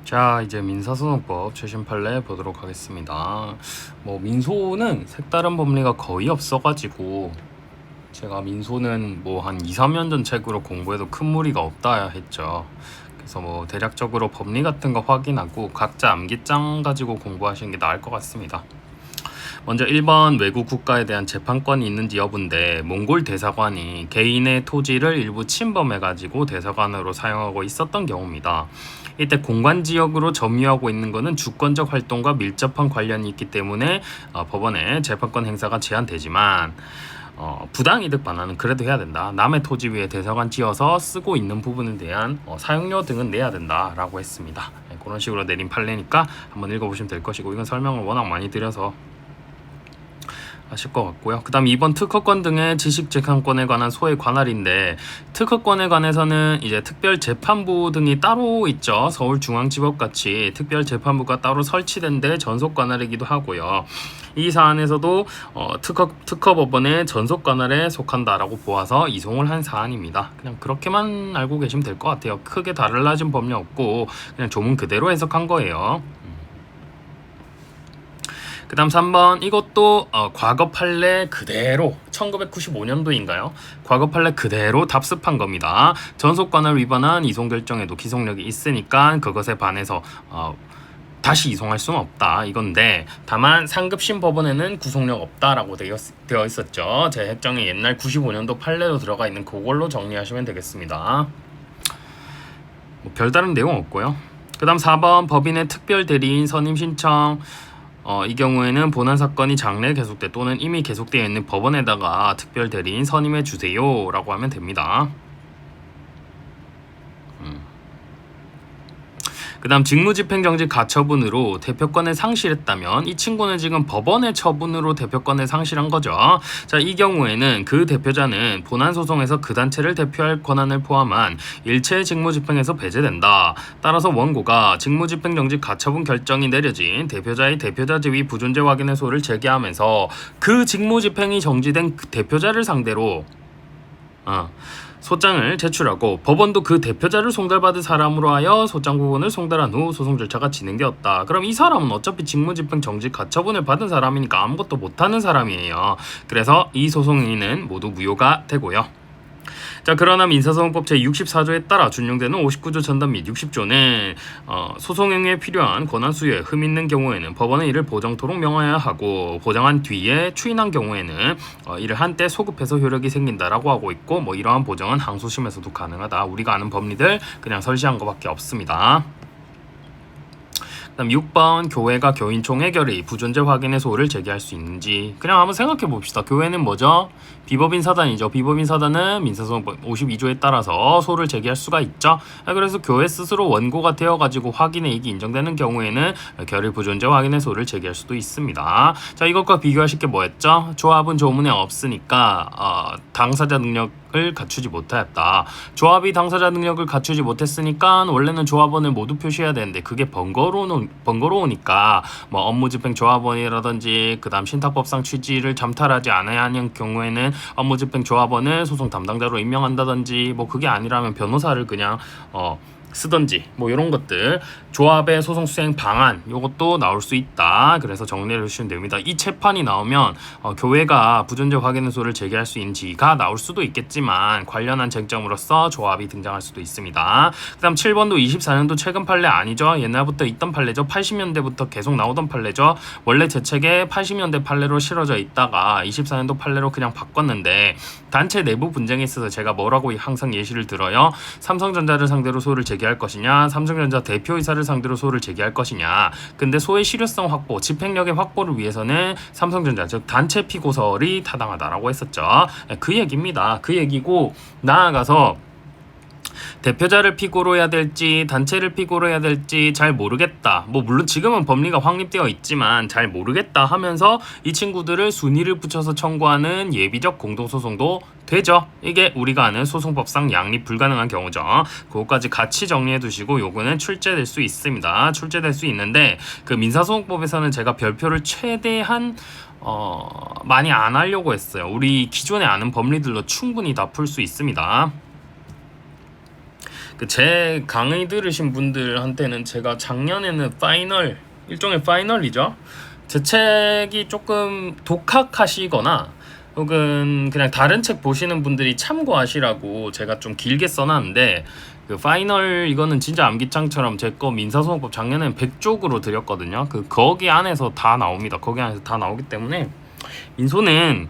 자, 이제 민사소송법 최신 판례 보도록 하겠습니다. 민소는 색다른 법리가 거의 없어가지고 제가 민소는 한 2, 3년 전 책으로 공부해도 큰 무리가 없다 했죠. 그래서 대략적으로 법리 같은 거 확인하고 각자 암기장 가지고 공부하시는 게 나을 것 같습니다. 먼저 1번 외국 국가에 대한 재판권이 있는지 여부인데, 몽골 대사관이 개인의 토지를 일부 침범해가지고 대사관으로 사용하고 있었던 경우입니다. 이때 공관지역으로 점유하고 있는 것은 주권적 활동과 밀접한 관련이 있기 때문에 법원의 재판권 행사가 제한되지만, 부당이득 반환은 그래도 해야 된다. 남의 토지 위에 대사관 지어서 쓰고 있는 부분에 대한 사용료 등은 내야 된다라고 했습니다. 그런 식으로 내린 판례니까 한번 읽어보시면 될 것이고, 이건 설명을 워낙 많이 드려서 아실 것 같고요. 그 다음 2번 특허권 등의 지식재산권에 관한 소의 관할인데, 특허권에 관해서는 이제 특별재판부 등이 따로 있죠. 서울중앙지법 같이 특별재판부가 따로 설치된 데 전속 관할이기도 하고요. 이 사안에서도 특허법원의 전속 관할에 속한다라고 보아서 이송을 한 사안입니다. 그냥 그렇게만 알고 계시면 될 것 같아요. 크게 달라진 법리 없고 그냥 조문 그대로 해석한 거예요. 그 다음 3번, 이것도 과거 판례 그대로 1995년도인가요? 과거 판례 그대로 답습한 겁니다. 전속관할 위반한 이송 결정에도 기속력이 있으니까 그것에 반해서 다시 이송할 수는 없다 이건데, 다만 상급심 법원에는 구속력 없다라고 되어 있었죠. 제 핵정에 옛날 95년도 판례로 들어가 있는 그걸로 정리하시면 되겠습니다. 별다른 내용 없고요. 그 다음 4번, 법인의 특별대리인 선임 신청. 이 경우에는 본안 사건이 장래 계속돼 또는 이미 계속되어 있는 법원에다가 특별대리인 선임해 주세요 라고 하면 됩니다. 그 다음 직무집행정지 가처분으로 대표권을 상실했다면, 이 친구는 지금 법원의 처분으로 대표권을 상실한 거죠. 자, 이 경우에는 그 대표자는 본안소송에서 그 단체를 대표할 권한을 포함한 일체 직무집행에서 배제된다. 따라서 원고가 직무집행정지 가처분 결정이 내려진 대표자의 대표자 지위 부존재 확인의 소를 제기하면서 그 직무집행이 정지된 그 대표자를 상대로 소장을 제출하고, 법원도 그 대표자를 송달받은 사람으로 하여 소장 부분을 송달한 후 소송 절차가 진행되었다. 그럼 이 사람은 어차피 직무집행 정지 가처분을 받은 사람이니까 아무것도 못하는 사람이에요. 그래서 이 소송인은 모두 무효가 되고요. 자, 그러나 민사소송법 제64조에 따라 준용되는 59조 전담 및 60조는 소송 행위에 필요한 권한 수여에 흠 있는 경우에는 법원은 이를 보정토록 명하여야 하고, 보정한 뒤에 추인한 경우에는 이를 한때 소급해서 효력이 생긴다라고 하고 있고, 이러한 보정은 항소심에서도 가능하다. 우리가 아는 법리들 그냥 설시한 것밖에 없습니다. 그다음 6번, 교회가 교인 총회결의 부존재 확인의 소를 제기할 수 있는지. 그냥 한번 생각해 봅시다. 교회는 뭐죠? 비법인 사단이죠. 비법인 사단은 민사소송법 52조에 따라서 소를 제기할 수가 있죠. 그래서 교회 스스로 원고가 되어가지고 확인의 이익이 인정되는 경우에는 결의 부존재 확인의 소를 제기할 수도 있습니다. 자, 이것과 비교하실 게 뭐였죠? 조합은 조문에 없으니까 당사자 능력을 갖추지 못하였다. 조합이 당사자 능력을 갖추지 못했으니까 원래는 조합원을 모두 표시해야 되는데 그게 번거로우니까 업무집행 조합원이라든지 그 다음 신탁법상 취지를 잠탈하지 않아야 하는 경우에는 업무집행 조합원을 소송 담당자로 임명한다든지, 그게 아니라면 변호사를 그냥 쓰던지 이런 것들, 조합의 소송 수행 방안 요것도 나올 수 있다. 그래서 정리를 해주시면 됩니다. 이 채판이 나오면 교회가 부존재 확인의 소를 제기할 수 있는지가 나올 수도 있겠지만, 관련한 쟁점으로서 조합이 등장할 수도 있습니다. 그 다음 7번도 24년도 최근 판례 아니죠. 옛날부터 있던 판례죠. 80년대부터 계속 나오던 판례죠. 원래 제 책에 80년대 판례로 실어져 있다가 24년도 판례로 그냥 바꿨는데, 단체 내부 분쟁에 있어서 제가 뭐라고 항상 예시를 들어요. 삼성전자를 상대로 소를 제기할 것이냐, 삼성전자 대표이사를 상대로 소를 제기할 것이냐. 근데 소의 실효성 확보, 집행력의 확보를 위해서는 삼성전자, 즉 단체 피고설이 타당하다라고 했었죠. 그 얘기입니다. 그 얘기고, 나아가서 대표자를 피고로 해야 될지 단체를 피고로 해야 될지 잘 모르겠다. 물론 지금은 법리가 확립되어 있지만 잘 모르겠다 하면서 이 친구들을 순위를 붙여서 청구하는 예비적 공동소송도 되죠. 이게 우리가 아는 소송법상 양립 불가능한 경우죠. 그것까지 같이 정리해 두시고, 요거는 출제될 수 있습니다. 출제될 수 있는데, 그 민사소송법에서는 제가 별표를 최대한 많이 안 하려고 했어요. 우리 기존에 아는 법리들로 충분히 다 풀 수 있습니다. 제 강의 들으신 분들한테는 제가 작년에는 일종의 파이널이죠. 제 책이 조금 독학하시거나 혹은 그냥 다른 책 보시는 분들이 참고하시라고 제가 좀 길게 써놨는데, 그 파이널 이거는 진짜 암기장처럼 제 거 민사소송법 작년엔 100쪽으로 드렸거든요. 거기 안에서 다 나옵니다. 거기 안에서 다 나오기 때문에 민소는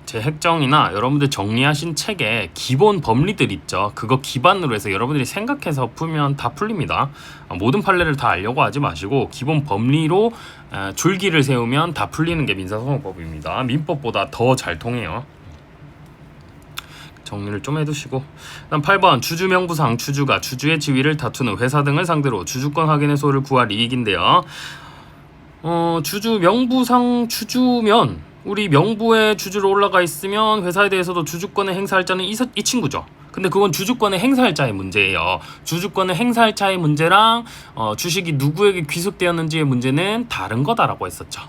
제 핵정이나 여러분들 정리하신 책에 기본 법리들 있죠. 그거 기반으로 해서 여러분들이 생각해서 풀면 다 풀립니다. 모든 판례를 다 알려고 하지 마시고 기본 법리로 줄기를 세우면 다 풀리는 게 민사소송법입니다. 민법보다 더 잘 통해요. 정리를 좀 해두시고, 그다음 8번 주주명부상 주주가 주주의 지위를 다투는 회사 등을 상대로 주주권 확인의 소를 구할 이익인데요. 주주 명부상 주주면 우리 명부에 주주로 올라가 있으면 회사에 대해서도 주주권을 행사할 자는 이 친구죠. 근데 그건 주주권을 행사할 자의 문제예요. 주주권을 행사할 자의 문제랑 주식이 누구에게 귀속되었는지의 문제는 다른 거다라고 했었죠.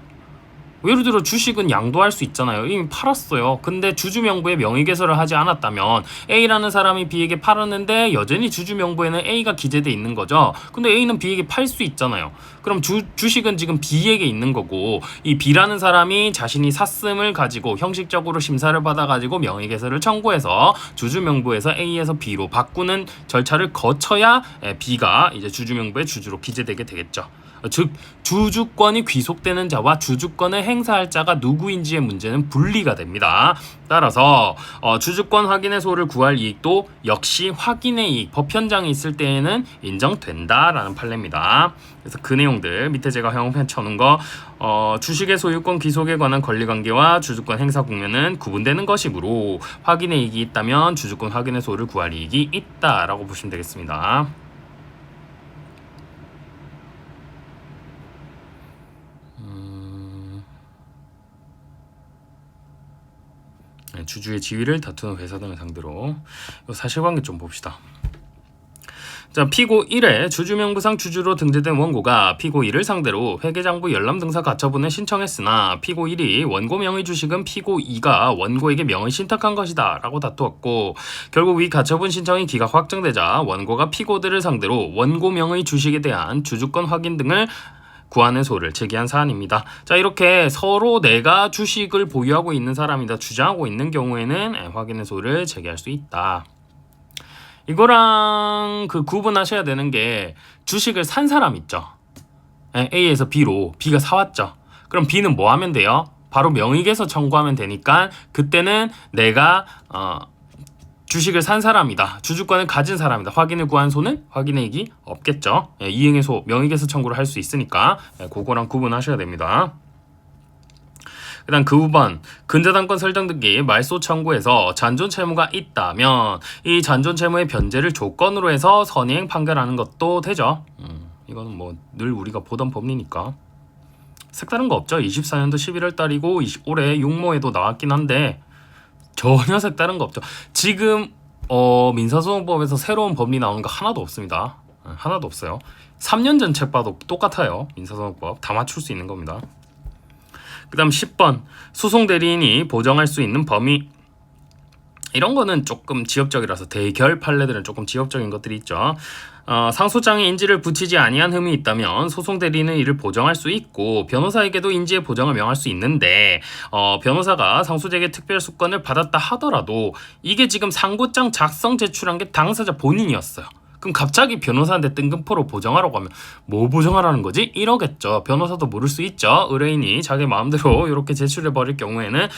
예를 들어 주식은 양도할 수 있잖아요. 이미 팔았어요. 근데 주주 명부에 명의 개설을 하지 않았다면 A라는 사람이 B에게 팔았는데 여전히 주주 명부에는 A가 기재돼 있는 거죠. 근데 A는 B에게 팔 수 있잖아요. 그럼 주식은 지금 B에게 있는 거고, 이 B라는 사람이 자신이 샀음을 가지고 형식적으로 심사를 받아가지고 명의 개설을 청구해서 주주 명부에서 A에서 B로 바꾸는 절차를 거쳐야 B가 이제 주주 명부의 주주로 기재되게 되겠죠. 즉 주주권이 귀속되는 자와 주주권을 행사할 자가 누구인지의 문제는 분리가 됩니다. 따라서 주주권 확인의 소를 구할 이익도 역시 확인의 이익, 법 현장이 있을 때에는 인정된다라는 판례입니다. 그래서 그 내용들 밑에 제가 형편 쳐놓은 거, 주식의 소유권 귀속에 관한 권리관계와 주주권 행사 국면은 구분되는 것이므로 확인의 이익이 있다면 주주권 확인의 소를 구할 이익이 있다라고 보시면 되겠습니다. 주주의 지위를 다투는 회사 등을 상대로 사실관계 좀 봅시다. 자, 피고 1회 주주명부상 주주로 등재된 원고가 피고 1을 상대로 회계장부 열람등사 가처분을 신청했으나 피고 1이 원고 명의 주식은 피고 2가 원고에게 명의 신탁한 것이다 라고 다투었고, 결국 위 가처분 신청이 기각 확정되자 원고가 피고들을 상대로 원고 명의 주식에 대한 주주권 확인 등을 구하는 소를 제기한 사안입니다. 자, 이렇게 서로 내가 주식을 보유하고 있는 사람이다 주장하고 있는 경우에는 확인의 소를 제기할 수 있다. 이거랑 구분하셔야 되는 게, 주식을 산 사람 있죠. A에서 B로 B가 사왔죠. 그럼 B는 뭐 하면 돼요? 바로 명의개서 청구하면 되니까 그때는 내가 주식을 산 사람이다, 주주권을 가진 사람이다 확인을 구한 소는 확인의 이익이 없겠죠. 이행의 소, 명의개서 청구를 할 수 있으니까 그거랑 구분하셔야 됩니다. 그 다음 그 후반 근저당권 설정 등기 말소 청구에서 잔존 채무가 있다면 이 잔존 채무의 변제를 조건으로 해서 선의행 판결하는 것도 되죠. 이거는 뭐 늘 우리가 보던 법리니까 색다른 거 없죠. 24년도 11월 달이고 올해 육모에도 나왔긴 한데 전혀 색다른 거 없죠. 지금 민사소송법에서 새로운 법리 나오는 거 하나도 없습니다. 하나도 없어요. 3년 전 책 봐도 똑같아요. 민사소송법 다 맞출 수 있는 겁니다. 그 다음 10번 소송대리인이 보정할 수 있는 범위. 이런 거는 조금 지엽적이라서 대결 판례들은 조금 지엽적인 것들이 있죠. 상소장에 인지를 붙이지 아니한 흠이 있다면 소송대리인은 이를 보정할 수 있고 변호사에게도 인지의 보정을 명할 수 있는데, 변호사가 상소자에게 특별수권을 받았다 하더라도 이게 지금 상고장 작성 제출한 게 당사자 본인이었어요. 그럼 갑자기 변호사한테 뜬금포로 보정하라고 하면 뭐 보정하라는 거지? 이러겠죠. 변호사도 모를 수 있죠. 의뢰인이 자기 마음대로 이렇게 제출해버릴 경우에는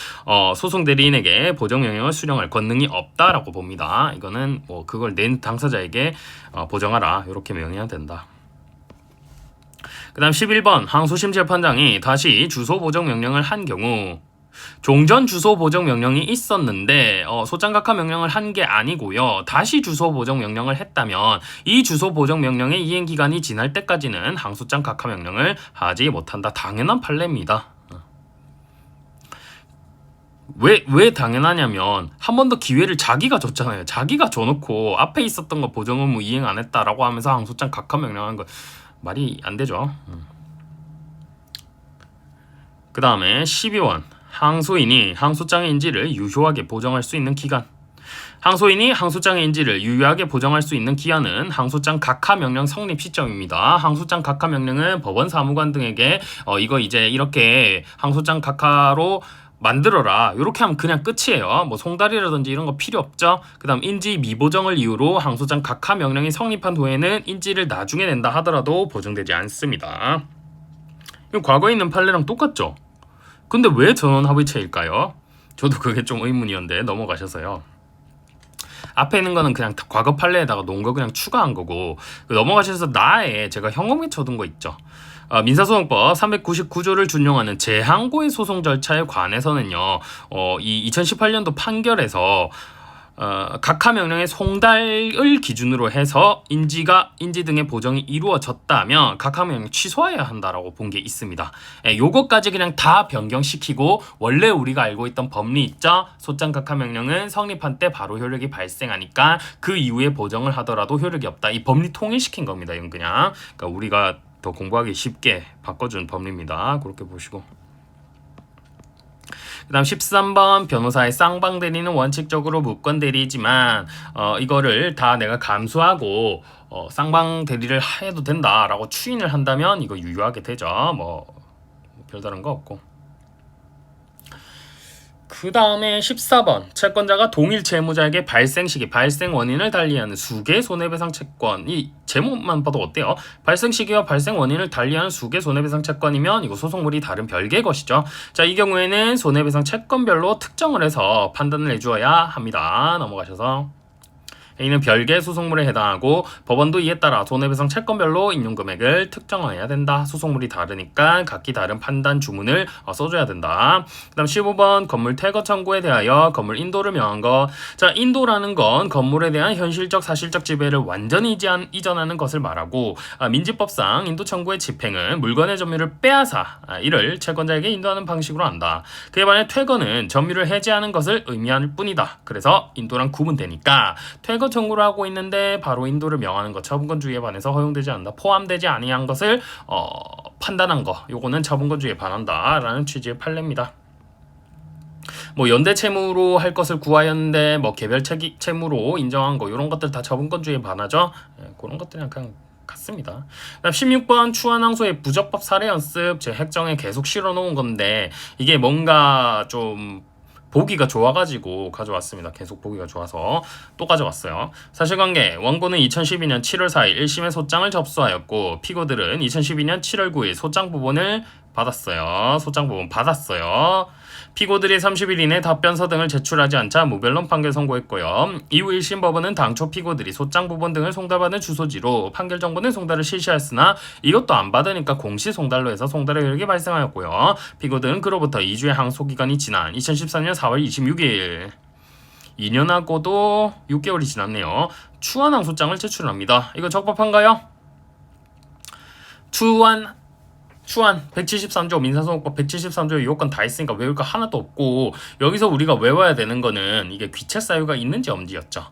소송 대리인에게 보정 명령을 수령할 권능이 없다라고 봅니다. 이거는 뭐 그걸 낸 당사자에게 보정하라 이렇게 명해야 된다. 그 다음 11번 항소심 재판장이 다시 주소 보정 명령을 한 경우, 종전 주소 보정 명령이 있었는데 소장각하 명령을 한 게 아니고요. 다시 주소 보정 명령을 했다면 이 주소 보정 명령의 이행 기간이 지날 때까지는 항소장 각하 명령을 하지 못한다. 당연한 판례입니다. 왜 당연하냐면 한 번 더 기회를 자기가 줬잖아요. 자기가 줘놓고 앞에 있었던 거 보정 의무 이행 안 했다라고 하면서 항소장 각하 명령한 거 말이 안 되죠. 그 다음에 12원 항소인이 항소장의 인지를 유효하게 보정할 수 있는 기간. 항소인이 항소장의 인지를 유효하게 보정할 수 있는 기한은 항소장 각하 명령 성립 시점입니다. 항소장 각하 명령은 법원 사무관 등에게 이거 이제 이렇게 항소장 각하로 만들어라 이렇게 하면 그냥 끝이에요. 뭐 송달이라든지 이런 거 필요 없죠. 그 다음 인지 미보정을 이유로 항소장 각하 명령이 성립한 후에는 인지를 나중에 낸다 하더라도 보정되지 않습니다. 이거 과거에 있는 판례랑 똑같죠. 근데 왜 전원합의체일까요? 저도 그게 좀 의문이었는데 넘어가셔서요. 앞에 있는 거는 그냥 과거 판례에다가 놓은 거 그냥 추가한 거고, 넘어가셔서 나에 제가 현금에 쳐둔 거 있죠. 민사소송법 399조를 준용하는 재항고의 소송 절차에 관해서는요, 이 2018년도 판결에서 각하 명령의 송달을 기준으로 해서 인지 등의 보정이 이루어졌다면 각하 명령 취소해야 한다라고 본 게 있습니다. 요거까지 그냥 다 변경시키고 원래 우리가 알고 있던 법리 있죠? 소장 각하 명령은 성립한 때 바로 효력이 발생하니까 그 이후에 보정을 하더라도 효력이 없다. 이 법리 통일시킨 겁니다. 이건 그냥 그러니까 우리가 더 공부하기 쉽게 바꿔준 법리입니다. 그렇게 보시고. 그 다음 13번 변호사의 쌍방 대리는 원칙적으로 무권 대리지만 이거를 다 내가 감수하고 쌍방 대리를 해도 된다라고 추인을 한다면 이거 유효하게 되죠. 뭐 별다른 거 없고. 그 다음에 14번 채권자가 동일 채무자에게 발생 시기, 발생 원인을 달리하는 수개 손해배상 채권. 이 제목만 봐도 어때요? 발생 시기와 발생 원인을 달리하는 수개 손해배상 채권이면 이거 소송물이 다른 별개의 것이죠. 자, 이 경우에는 손해배상 채권별로 특정을 해서 판단을 해주어야 합니다. 넘어가셔서 A는 별개 소송물에 해당하고 법원도 이에 따라 손해배상 채권별로 인용금액을 특정해야 된다. 소송물이 다르니까 각기 다른 판단 주문을 써줘야 된다. 그 다음 15번 건물 퇴거 청구에 대하여 건물 인도를 명한 것. 자, 인도라는 건 건물에 대한 현실적 사실적 지배를 완전히 이전하는 것을 말하고 민지법상 인도 청구의 집행은 물건의 점유를 빼앗아 이를 채권자에게 인도하는 방식으로 한다. 그에 반해 퇴거는 점유를 해제하는 것을 의미할 뿐이다. 그래서 인도랑 구분되니까 퇴거 청구를 하고 있는데 바로 인도를 명하는 것, 처분권주의에 반해서 허용되지 않는다. 포함되지 아니한 것을 판단한 거, 요거는 처분권주의에 반한다라는 취지의 판례입니다. 뭐 연대 채무로 할 것을 구하였는데 뭐 개별 채무로 인정한 거, 이런 것들 다 처분권주의에 반하죠. 그런 것들이랑 그냥 같습니다. 그다음 16번 추한항소의 부적법 사례 연습 제 핵정에 계속 실어놓은 건데 이게 뭔가 좀 보기가 좋아가지고 가져왔습니다. 계속 보기가 좋아서 또 가져왔어요. 사실관계 원고는 2012년 7월 4일 1심에 소장을 접수하였고 피고들은 2012년 7월 9일 소장 부본을 받았어요. 소장 부본 받았어요. 피고들이 30일 이내 답변서 등을 제출하지 않자 무변론 판결 선고했고요. 이후 1심 법원은 당초 피고들이 소장 부본 등을 송달받은 주소지로 판결 정보는 송달을 실시하였으나 이것도 안 받으니까 공시 송달로 해서 송달의 효력이 발생하였고요. 피고들은 그로부터 2주의 항소 기간이 지난 2014년 4월 26일 2년하고도 6개월이 지났네요. 추한 항소장을 제출합니다. 이거 적법한가요? 추한 173조 민사소송법 173조의 요건 다 있으니까 외울 거 하나도 없고 여기서 우리가 외워야 되는 거는 이게 귀책 사유가 있는지 없는지였죠.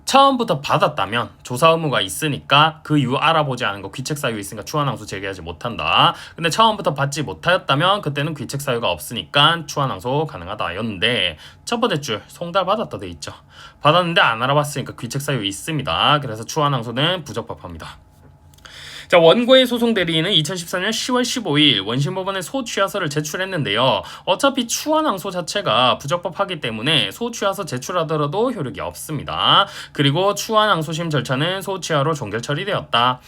처음부터 받았다면 조사 의무가 있으니까 그 이후 알아보지 않은 거 귀책 사유 있으니까 추한항소 제기하지 못한다. 근데 처음부터 받지 못하였다면 그때는 귀책 사유가 없으니까 추한항소 가능하다였는데 첫 번째 줄 송달 받았다 돼 있죠. 받았는데 안 알아봤으니까 귀책 사유 있습니다. 그래서 추한항소는 부적법합니다. 자, 원고의 소송 대리인은 2014년 10월 15일 원심법원에 소취하서를 제출했는데요. 어차피 추한항소 자체가 부적법하기 때문에 소취하서 제출하더라도 효력이 없습니다. 그리고 추한항소심 절차는 소취하로 종결 처리되었다.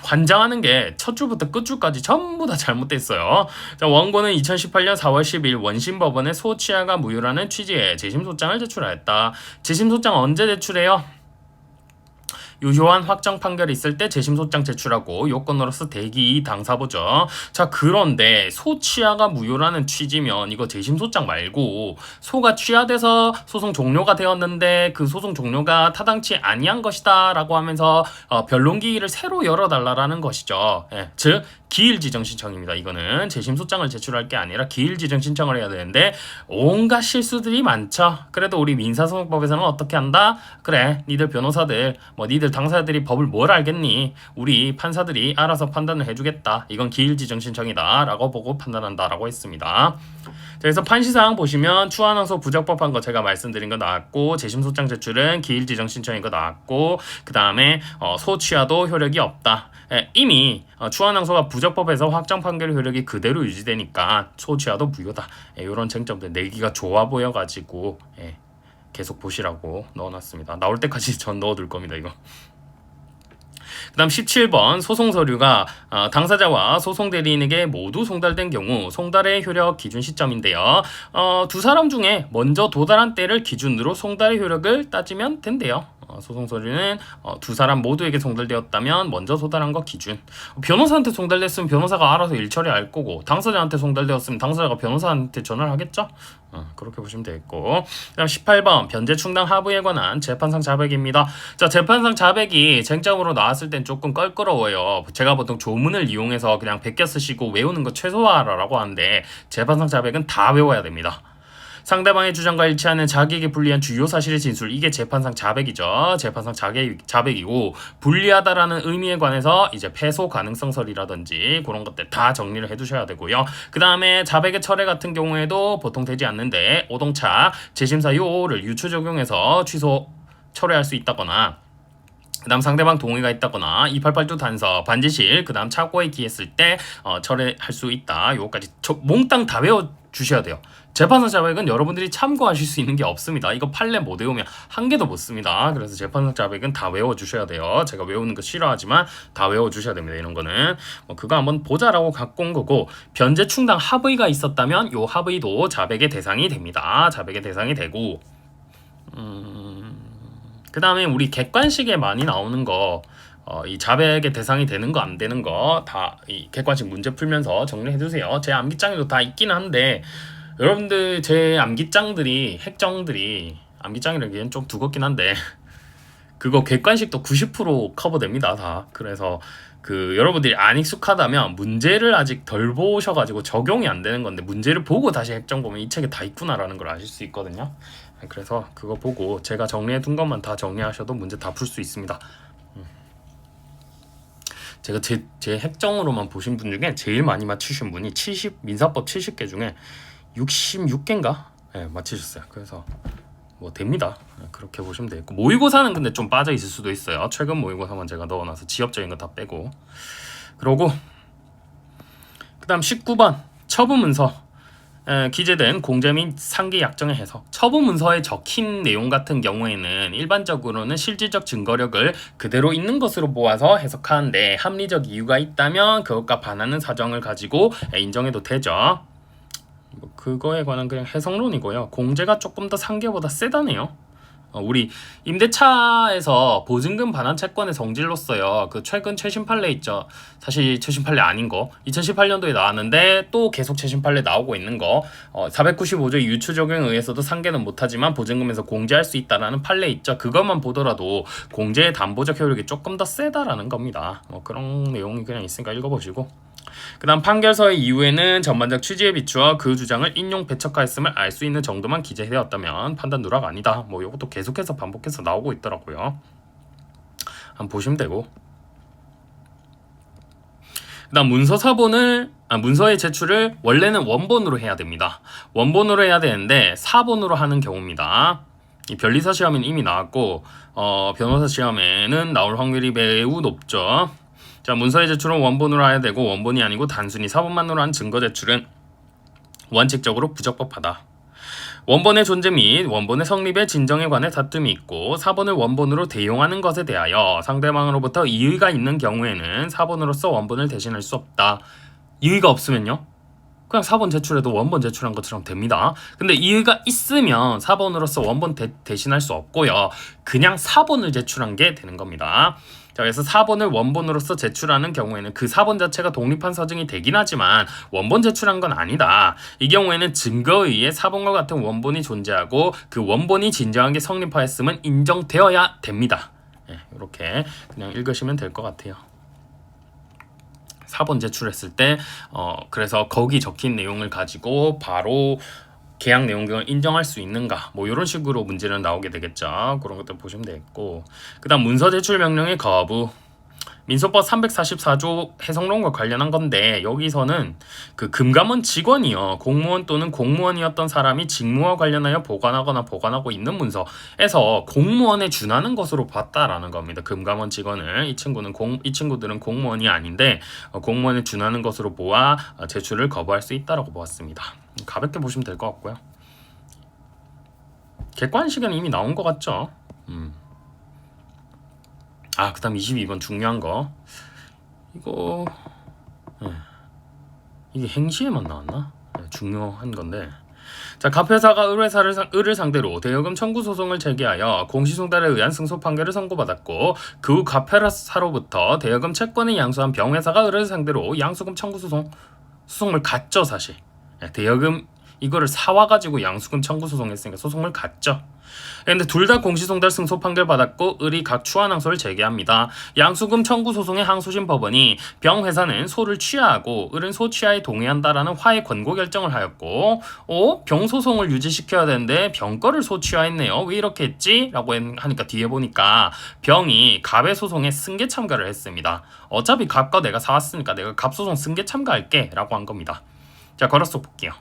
환장하는 게 첫 줄부터 끝 줄까지 전부 다 잘못됐어요. 자, 원고는 2018년 4월 10일 원심법원에 소취하가 무효라는 취지의 재심소장을 제출하였다. 재심소장 언제 제출해요? 유효한 확정 판결이 있을 때 재심소장 제출하고 요건으로서 대기 당사보죠. 자, 그런데 소취하가 무효라는 취지면 이거 재심소장 말고 소가 취하돼서 소송 종료가 되었는데 그 소송 종료가 타당치 아니한 것이다 라고 하면서 변론기일을 새로 열어달라는 것이죠. 즉 기일 지정 신청입니다. 이거는 재심 소장을 제출할 게 아니라 기일 지정 신청을 해야 되는데 온갖 실수들이 많죠. 그래도 우리 민사소송법에서는 어떻게 한다? 그래, 니들 변호사들, 뭐 니들 당사자들이 법을 뭘 알겠니? 우리 판사들이 알아서 판단을 해주겠다. 이건 기일 지정 신청이다 라고 보고 판단한다라고 했습니다. 그래서 판시사항 보시면 추한항소 부적법한 거 제가 말씀드린 거 나왔고, 재심소장 제출은 기일 지정 신청인 거 나왔고, 그 다음에 소취하도 효력이 없다. 이미 추한항소가 부적법해서 확정 판결 효력이 그대로 유지되니까 소취하도 무효다. 이런 쟁점들 내기가 좋아 보여가지고 계속 보시라고 넣어놨습니다. 나올 때까지 전 넣어둘 겁니다. 이거. 그 다음 17번 소송 서류가 당사자와 소송 대리인에게 모두 송달된 경우 송달의 효력 기준 시점인데요. 두 사람 중에 먼저 도달한 때를 기준으로 송달의 효력을 따지면 된대요. 소송 서류는 두 사람 모두에게 송달되었다면 먼저 도달한 거 기준. 변호사한테 송달됐으면 변호사가 알아서 일 처리할 거고, 당사자한테 송달되었으면 당사자가 변호사한테 전화를 하겠죠? 그렇게 보시면 되겠고. 그다음 18번 변제 충당 하부에 관한 재판상 자백입니다. 자, 재판상 자백이 쟁점으로 나왔을 땐 조금 껄끄러워요. 제가 보통 조문을 이용해서 그냥 베껴 쓰시고 외우는 거 최소화하라고 하는데, 재판상 자백은 다 외워야 됩니다. 상대방의 주장과 일치하는 자기에게 불리한 주요 사실의 진술, 이게 재판상 자백이죠. 재판상 자백이고, 불리하다라는 의미에 관해서 이제 패소 가능성설이라든지 그런 것들 다 정리를 해두셔야 되고요. 그 다음에 자백의 철회 같은 경우에도 보통 되지 않는데 오동차 재심사 요를 유추 적용해서 취소 철회할 수 있다거나, 그 다음 상대방 동의가 있다거나 288두 단서 반지실, 그 다음 착고에 기했을 때 철회할 수 있다. 요거까지 몽땅 다 외워주셔야 돼요. 재판상 자백은 여러분들이 참고하실 수 있는 게 없습니다. 이거 판례 못 외우면 한 개도 못 씁니다. 그래서 재판상 자백은 다 외워주셔야 돼요. 제가 외우는 거 싫어하지만 다 외워주셔야 됩니다. 이런 거는 그거 한번 보자라고 갖고 온 거고, 변제 충당 합의가 있었다면 요 합의도 자백의 대상이 됩니다. 자백의 대상이 되고, 그 다음에 우리 객관식에 많이 나오는 거, 이 자백의 대상이 되는 거 안 되는 거 다 이 객관식 문제 풀면서 정리해 두세요. 제 암기장에도 다 있긴 한데, 여러분들 제 암기장들이 핵정들이 암기장이라기엔 좀 두껍긴 한데 그거 객관식도 90% 커버됩니다 다. 그래서 여러분들이 안 익숙하다면 문제를 아직 덜 보셔가지고 적용이 안 되는 건데, 문제를 보고 다시 핵정 보면 이 책에 다 있구나라는 걸 아실 수 있거든요. 그래서 그거 보고 제가 정리해 둔 것만 다 정리하셔도 문제 다 풀 수 있습니다. 제가 제 핵정으로만 보신 분 중에 제일 많이 맞추신 분이 민사법 70개 중에 66개인가? 맞히셨어요. 그래서 뭐 됩니다. 그렇게 보시면 되겠고, 모의고사는 근데 좀 빠져 있을 수도 있어요. 최근 모의고사만 제가 넣어놔서 지역적인 거 다 빼고. 그러고 그 다음 19번 처분문서, 기재된 공제 및 상기 약정의 해석. 처분문서에 적힌 내용 같은 경우에는 일반적으로는 실질적 증거력을 그대로 있는 것으로 모아서 해석하는데, 합리적 이유가 있다면 그것과 반하는 사정을 가지고 인정해도 되죠. 그거에 관한 그냥 해석론이고요. 공제가 조금 더 상계보다 세다네요. 우리 임대차에서 보증금 반환 채권의 성질로서요, 최근 최신 판례 있죠. 사실 최신 판례 아닌 거 2018년도에 나왔는데 또 계속 최신 판례 나오고 있는 거, 495조 유추 적용에 의해서도 상계는 못하지만 보증금에서 공제할 수 있다라는 판례 있죠. 그것만 보더라도 공제의 담보적 효력이 조금 더 세다라는 겁니다. 그런 내용이 그냥 있으니까 읽어보시고, 그 다음 판결서의 이후에는 전반적 취지에 비추어 그 주장을 인용 배척하였음을 알 수 있는 정도만 기재되었다면 판단 누락 아니다. 이것도 계속해서 반복해서 나오고 있더라고요. 한번 보시면 되고, 그 다음 문서의 제출을 원래는 원본으로 해야 됩니다. 원본으로 해야 되는데 4본으로 하는 경우입니다. 이 변리사 시험에는 이미 나왔고, 변호사 시험에는 나올 확률이 매우 높죠. 자, 문서의 제출은 원본으로 해야 되고, 원본이 아니고 단순히 사본만으로 한 증거 제출은 원칙적으로 부적법하다. 원본의 존재 및 원본의 성립의 진정에 관해 다툼이 있고, 사본을 원본으로 대용하는 것에 대하여 상대방으로부터 이의가 있는 경우에는 사본으로서 원본을 대신할 수 없다. 이의가 없으면요? 그냥 사본 제출해도 원본 제출한 것처럼 됩니다. 근데 이의가 있으면 사본으로서 원본 대신할 수 없고요. 그냥 사본을 제출한 게 되는 겁니다. 자, 그래서 사본을 원본으로서 제출하는 경우에는 그 사본 자체가 독립한 서증이 되긴 하지만 원본 제출한 건 아니다. 이 경우에는 증거에 의해 사본과 같은 원본이 존재하고 그 원본이 진정하게 성립하였음은 인정되어야 됩니다. 이렇게 그냥 읽으시면 될 것 같아요. 4번 제출했을 때 그래서 거기 적힌 내용을 가지고 바로 계약 내용 등을 인정할 수 있는가 뭐 이런 식으로 문제는 나오게 되겠죠. 그런 것들 보시면 되겠고, 그 다음 문서 제출 명령의 거부. 민소법 344조 해석론과 관련한 건데, 여기서는 그 금감원 직원이요, 공무원 또는 공무원이었던 사람이 직무와 관련하여 보관하거나 보관하고 있는 문서에서 공무원에 준하는 것으로 봤다라는 겁니다. 금감원 직원을. 이 친구들은 공무원이 아닌데 공무원에 준하는 것으로 보아 제출을 거부할 수 있다라고 보았습니다. 가볍게 보시면 될 것 같고요. 객관식은 이미 나온 것 같죠. 그 다음 22번 중요한 거. 이게 행시에만 나왔나? 중요한 건데. 자, 갑회사가 을을 상대로 대여금 청구 소송을 제기하여 공시송달에 의한 승소 판결을 선고받았고, 그 후 갑회사로부터 대여금 채권을 양수한 병회사가 을을 상대로 양수금 청구 소송을 갔죠. 사실 대여금 이거를 사와가지고 양수금 청구 소송했으니까 소송을 갔죠. 근데 둘 다 공시송달 승소 판결 받았고 을이 각 추한 항소를 제기합니다. 양수금 청구 소송의 항소심 법원이 병회사는 소를 취하하고 을은 소 취하에 동의한다라는 화해 권고 결정을 하였고, 병 소송을 유지시켜야 되는데 병 거를 소 취하했네요. 왜 이렇게 했지? 라고 하니까 뒤에 보니까 병이 갑의 소송에 승계 참가를 했습니다. 어차피 갑 거 내가 사왔으니까 내가 갑 소송 승계 참가할게 라고 한 겁니다. 자, 걸어서 볼게요.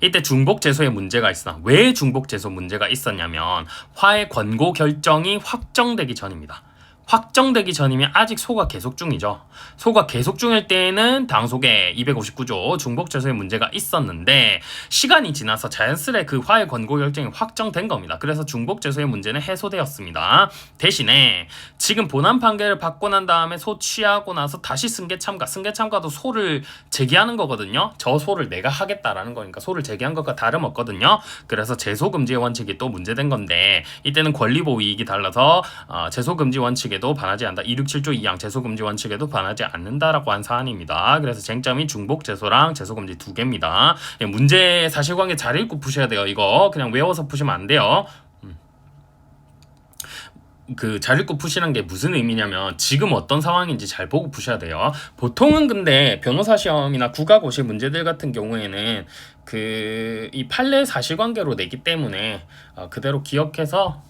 이때 중복제소에 문제가 있어. 왜 중복제소 문제가 있었냐면 화해 권고 결정이 확정되기 전입니다. 확정되기 전이면 아직 소가 계속 중이죠. 소가 계속 중일 때에는 당속에 259조 중복제소에 문제가 있었는데, 시간이 지나서 자연스레 그 화해 권고 결정이 확정된 겁니다. 그래서 중복제소의 문제는 해소되었습니다. 대신에 지금 본안 판결을 받고 난 다음에 소 취하고 나서 다시 승계 참가도 소를 제기하는 거거든요. 저 소를 내가 하겠다라는 거니까 소를 제기한 것과 다름없거든요. 그래서 제소금지의 원칙이 또 문제된 건데, 이때는 권리보호 이익이 달라서 제소금지 원칙에 도 반하지 않는다. 267조 2항 제소금지 원칙에도 반하지 않는다라고 한 사안입니다. 그래서 쟁점이 중복제소랑 제소금지 두 개입니다. 문제 사실관계 잘 읽고 푸셔야 돼요. 이거 그냥 외워서 푸시면 안 돼요. 잘 읽고 푸시는 게 무슨 의미냐면 지금 어떤 상황인지 잘 보고 푸셔야 돼요. 보통은 근데 변호사 시험이나 국가고시 문제들 같은 경우에는 이 판례 사실관계로 내기 때문에 그대로 기억해서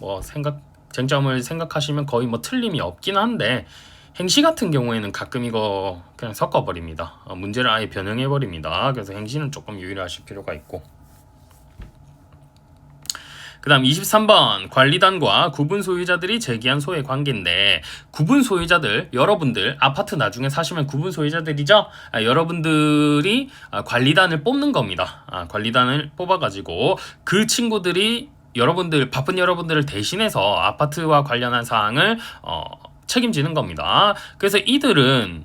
쟁점을 생각하시면 거의 틀림이 없긴 한데, 행시 같은 경우에는 가끔 이거 그냥 섞어버립니다. 문제를 아예 변형해버립니다. 그래서 행시는 조금 유의하실 필요가 있고. 그 다음 23번 관리단과 구분 소유자들이 제기한 소의 관계인데, 구분 소유자들, 여러분들 아파트 나중에 사시면 구분 소유자들이죠. 여러분들이 관리단을 뽑는 겁니다. 관리단을 뽑아가지고 그 친구들이 바쁜 여러분들을 대신해서 아파트와 관련한 사항을 책임지는 겁니다. 그래서 이들은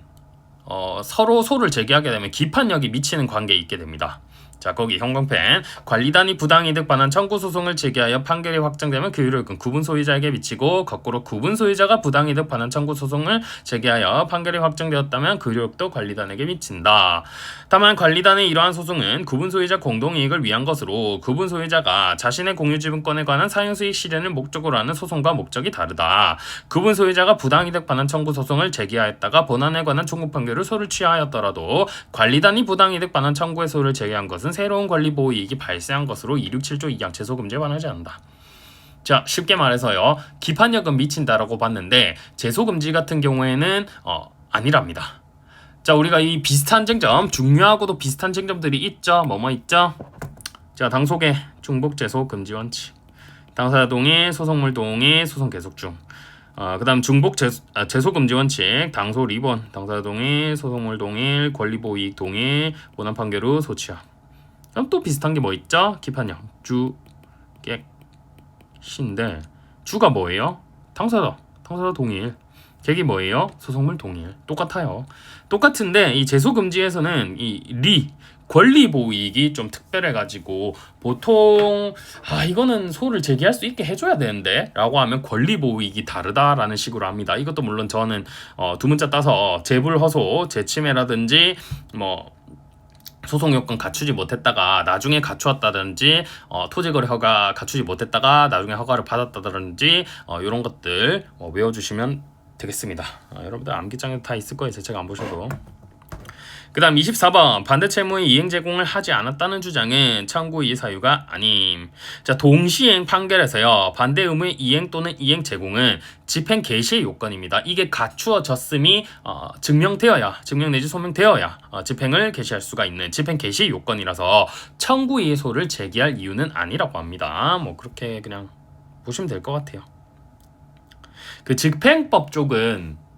서로 소를 제기하게 되면 기판력이 미치는 관계에 있게 됩니다. 자, 거기 형광펜. 관리단이 부당이득 반환 청구 소송을 제기하여 판결이 확정되면 그 이유를 구분 소유자에게 미치고, 거꾸로 구분 소유자가 부당이득 반환 청구 소송을 제기하여 판결이 확정되었다면 그 이유도 관리단에게 미친다. 다만 관리단의 이러한 소송은 구분 소유자 공동이익을 위한 것으로, 구분 소유자가 자신의 공유지분권에 관한 사용수익 실현을 목적으로 하는 소송과 목적이 다르다. 구분 소유자가 부당이득 반환 청구 소송을 제기하였다가 본안에 관한 종국 판결을 소를 취하였더라도 관리단이 부당이득 반환 청구의 소를 제기한 것은 새로운 권리보호 이익이 발생한 것으로 267조 2항 제소금지에 반하지 않는다. 자, 쉽게 말해서요, 기판력은 미친다라고 봤는데 제소금지 같은 경우에는 아니랍니다. 자, 우리가 이 비슷한 쟁점, 중요하고도 비슷한 쟁점들이 있죠. 있죠? 자, 당속의 중복 제소 금지 원칙. 당사자 동의, 소송물 동의, 소송 계속 중. 그 다음 중복 제소 금지 원칙. 당소 리본, 당사자 동의, 소송물 동의, 권리보호 이익 동의, 본안 판결 후 소취하. 그럼 또 비슷한 게 뭐 있죠? 기판력, 주, 객, 시인데 주가 뭐예요? 당사자 동일. 객이 뭐예요? 소송물 동일. 똑같아요. 똑같은데 이 제소금지에서는 이 권리보호이익이 좀 특별해가지고 보통 이거는 소를 제기할 수 있게 해줘야 되는데 라고 하면 권리보호이익이 다르다라는 식으로 합니다. 이것도 물론 저는 두 문자 따서 재불허소, 재침해라든지 소송 요건 갖추지 못했다가 나중에 갖추었다든지, 토지거래 허가 갖추지 못했다가 나중에 허가를 받았다든지, 이런 것들 외워주시면 되겠습니다. 여러분들 암기장에 다 있을 거예요. 제 책 안 보셔도. 그 다음 24번 반대 채무의 이행 제공을 하지 않았다는 주장은 청구 이의 사유가 아님. 자, 동시행 판결에서요 반대 의무의 이행 또는 이행 제공은 집행 개시의 요건입니다. 이게 갖추어졌음이 증명 내지 소명되어야 집행을 개시할 수가 있는 집행 개시의 요건이라서 청구 이의 소를 제기할 이유는 아니라고 합니다. 뭐 그렇게 그냥 보시면 될 것 같아요. 그 집행법 쪽은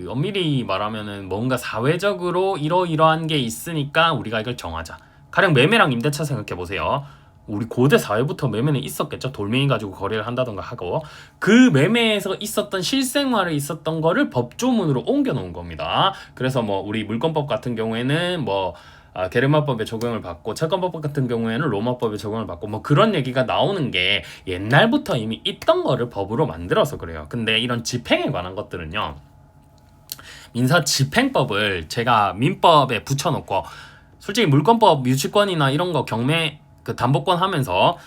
엄밀히 말하면은 뭔가 사회적으로 이러이러한 게 있으니까 우리가 이걸 정하자. 가령 매매랑 임대차 생각해 보세요. 우리 고대 사회부터 매매는 있었겠죠. 돌멩이 가지고 거래를 한다던가 하고 그 매매에서 있었던 실생활에 있었던 거를 법조문으로 옮겨 놓은 겁니다. 그래서 뭐 우리 물권법 같은 경우에는 게르만법에 적용을 받고 채권법 같은 경우에는 로마법에 적용을 받고 뭐 그런 얘기가 나오는 게 옛날부터 이미 있던 거를 법으로 만들어서 그래요. 근데 이런 집행에 관한 것들은요. 민사집행법을 제가 민법에 붙여놓고 솔직히 물권법 유치권이나 이런 거 경매 담보권 하면서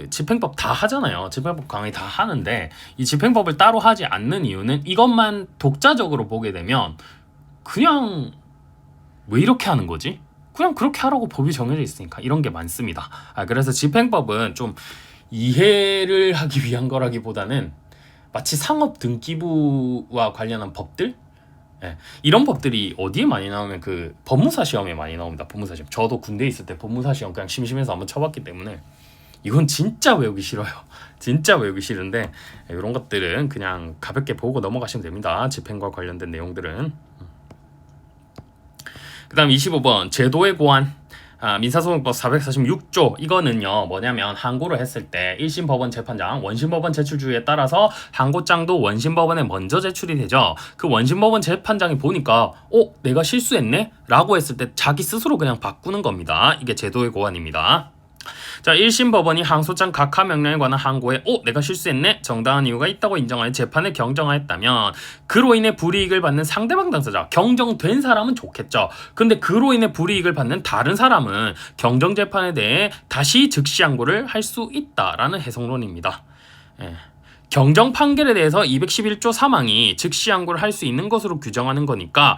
집행법 다 하잖아요. 집행법 강의 다 하는데 이 집행법을 따로 하지 않는 이유는 이것만 독자적으로 보게 되면 그냥 왜 이렇게 하는 거지? 그냥 그렇게 하라고 법이 정해져 있으니까 이런 게 많습니다. 그래서 집행법은 좀 이해를 하기 위한 거라기보다는 마치 상업 등기부와 관련한 법들? 이런 법들이 어디에 많이 나오면 법무사 시험에 많이 나옵니다. 법무사 시험. 저도 군대에 있을 때 법무사 시험 그냥 심심해서 한번 쳐봤기 때문에 이건 진짜 외우기 싫어요. 진짜 외우기 싫은데 이런 것들은 그냥 가볍게 보고 넘어가시면 됩니다. 집행과 관련된 내용들은. 그 다음 25번 제도의 고안. 민사소송법 446조 이거는요 뭐냐면 항고를 했을 때 1심 법원 재판장 원심 법원 제출주의에 따라서 항고장도 원심 법원에 먼저 제출이 되죠. 그 원심 법원 재판장이 보니까 내가 실수했네? 라고 했을 때 자기 스스로 그냥 바꾸는 겁니다. 이게 제도의 고안입니다. 자, 1심 법원이 항소장 각하 명령에 관한 항고에 내가 실수했네? 정당한 이유가 있다고 인정하여 재판을 경정하였다면 그로 인해 불이익을 받는 상대방 당사자, 경정된 사람은 좋겠죠. 근데 그로 인해 불이익을 받는 다른 사람은 경정재판에 대해 다시 즉시 항고를 할 수 있다라는 해석론입니다. 경정 판결에 대해서 211조 3항이 즉시 항고를 할 수 있는 것으로 규정하는 거니까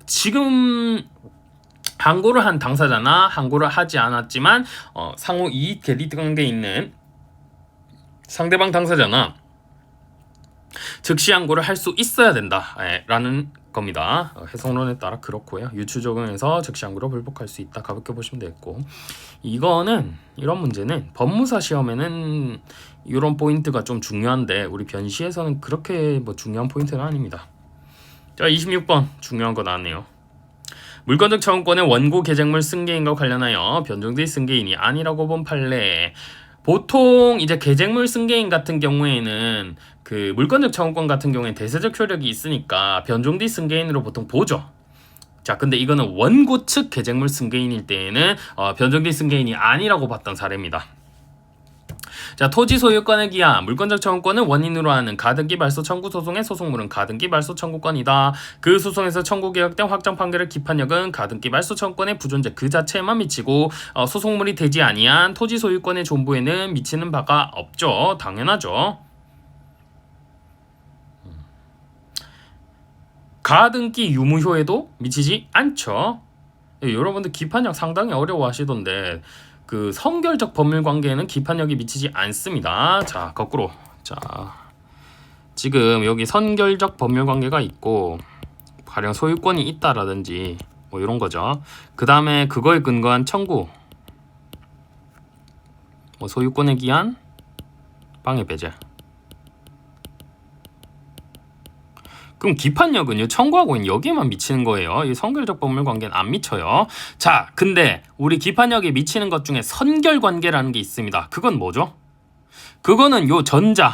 지금 항고를 한 당사자나 항고를 하지 않았지만 상호 이익 대리 관계에 있는 상대방 당사자나 즉시 항고를 할 수 있어야 된다라는 겁니다. 해석론에 따라 그렇고요. 유추 적용해서 즉시 항고를 불복할 수 있다. 가볍게 보시면 되겠고 이런 문제는 법무사 시험에는 이런 포인트가 좀 중요한데 우리 변시에서는 그렇게 중요한 포인트는 아닙니다. 자, 26번 중요한 거 나왔네요. 물권적 청구권의 원고 계정물 승계인과 관련하여 변종된 승계인이 아니라고 본 판례. 보통 이제 계정물 승계인 같은 경우에는 물권적 청구권 같은 경우에는 대세적 효력이 있으니까 변종된 승계인으로 보통 보죠. 자, 근데 이거는 원고 측 계정물 승계인일 때에는 변종된 승계인이 아니라고 봤던 사례입니다. 자, 토지 소유권의 기한, 물권적 청구권을 원인으로 하는 가등기 말소 청구 소송의 소송물은 가등기 말소 청구권이다. 그 소송에서 청구 개혁된 확정 판결의 기판력은 가등기 말소 청구권의 부존재 그 자체에만 미치고 소송물이 되지 아니한 토지 소유권의 존부에는 미치는 바가 없죠. 당연하죠. 가등기 유무효에도 미치지 않죠. 여러분들 기판력 상당히 어려워하시던데 성결적 법률 관계에는 기판력이 미치지 않습니다. 자, 거꾸로. 자, 지금 여기 선결적 법률 관계가 있고 가령 소유권이 있다라든지 이런 거죠. 그 다음에 그거에 근거한 청구, 소유권의 기한, 방해 배제. 그럼 기판력은요 청구하고 있는 여기에만 미치는 거예요. 이 선결적 법률 관계는 안 미쳐요. 자, 근데 우리 기판력에 미치는 것 중에 선결 관계라는 게 있습니다. 그건 뭐죠? 그거는 요 전자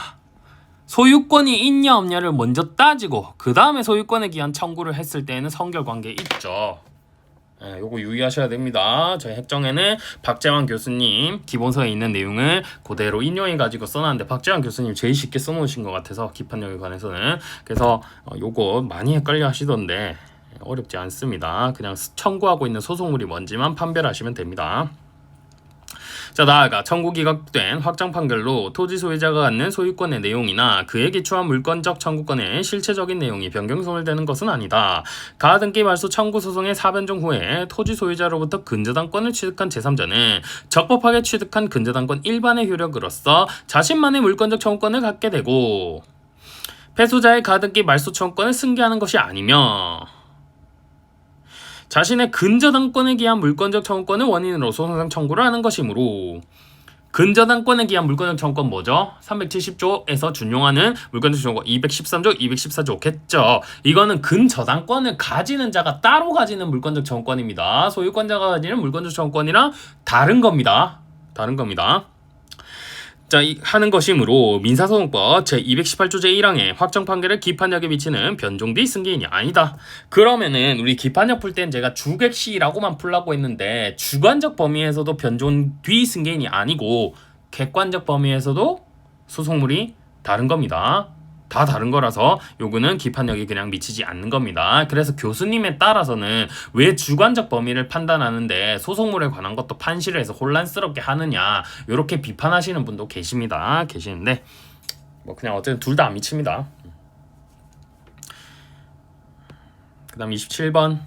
소유권이 있냐 없냐를 먼저 따지고 그 다음에 소유권에 기한 청구를 했을 때에는 선결 관계 있죠. 요거 유의하셔야 됩니다. 저희 핵정에는 박재환 교수님 기본서에 있는 내용을 그대로 인용해가지고 써놨는데 박재환 교수님 제일 쉽게 써놓으신 것 같아서 기판력에 관해서는 그래서 요거 많이 헷갈려 하시던데 어렵지 않습니다. 그냥 청구하고 있는 소송물이 뭔지만 판별하시면 됩니다. 자, 나아가 청구 기각된 확정 판결로 토지 소유자가 갖는 소유권의 내용이나 그에 기초한 물권적 청구권의 실체적인 내용이 변경 소멸되는 것은 아니다. 가등기 말소 청구 소송의 사변종 후에 토지 소유자로부터 근저당권을 취득한 제3자는 적법하게 취득한 근저당권 일반의 효력으로서 자신만의 물권적 청구권을 갖게 되고 패소자의 가등기 말소 청구권을 승계하는 것이 아니며 자신의 근저당권에 기한 물권적 청구권을 원인으로 소송상 청구를 하는 것이므로 근저당권에 기한 물권적 청구권 뭐죠? 370조에서 준용하는 물권적 청구권 213조, 214조겠죠. 이거는 근저당권을 가지는 자가 따로 가지는 물권적 청구권입니다. 소유권자가 가지는 물권적 청구권이랑 다른 겁니다. 자, 하는 것이므로 민사소송법 제218조 제1항의 확정 판결의 기판력에 미치는 변종뒤 승계인이 아니다. 그러면은 우리 기판력 풀 땐 제가 주객시라고만 풀라고 했는데 주관적 범위에서도 변종뒤 승계인이 아니고 객관적 범위에서도 소송물이 다른 겁니다. 다 다른 거라서 요거는 기판력이 그냥 미치지 않는 겁니다. 그래서 교수님에 따라서는 왜 주관적 범위를 판단하는데 소송물에 관한 것도 판시를 해서 혼란스럽게 하느냐 요렇게 비판하시는 분도 계시는데 뭐 그냥 어쨌든 둘 다 안 미칩니다. 그 다음 27번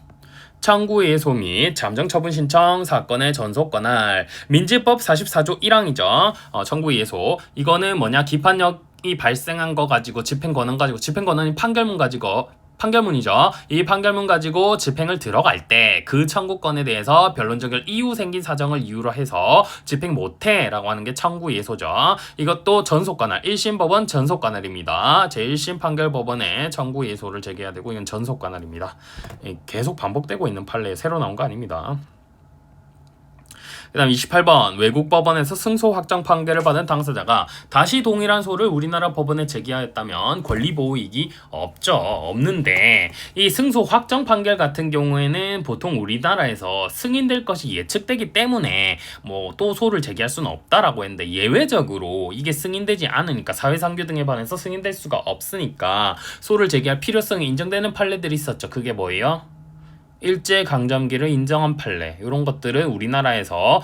청구예소 및 잠정처분 신청 사건의 전속 권할 민지법 44조 1항이죠. 청구예소 이거는 뭐냐 기판력이 발생한 거 가지고 집행권은 가지고 집행권은 판결문이죠. 이 판결문 가지고 집행을 들어갈 때 그 청구권에 대해서 변론적일 이후 생긴 사정을 이유로 해서 집행 못해 라고 하는 게 청구예소죠. 이것도 전속관할 1심 법원 전속관할입니다. 제1심 판결법원에 청구예소를 제기해야 되고 이건 전속관할입니다. 계속 반복되고 있는 판례 새로 나온 거 아닙니다. 그 다음 28번 외국법원에서 승소 확정 판결을 받은 당사자가 다시 동일한 소를 우리나라 법원에 제기하였다면 권리보호이익이 없는데 이 승소 확정 판결 같은 경우에는 보통 우리나라에서 승인될 것이 예측되기 때문에 뭐 또 소를 제기할 수는 없다라고 했는데 예외적으로 이게 승인되지 않으니까 사회상규 등에 반해서 승인될 수가 없으니까 소를 제기할 필요성이 인정되는 판례들이 있었죠. 그게 뭐예요? 일제강점기를 인정한 판례 이런 것들은 우리나라에서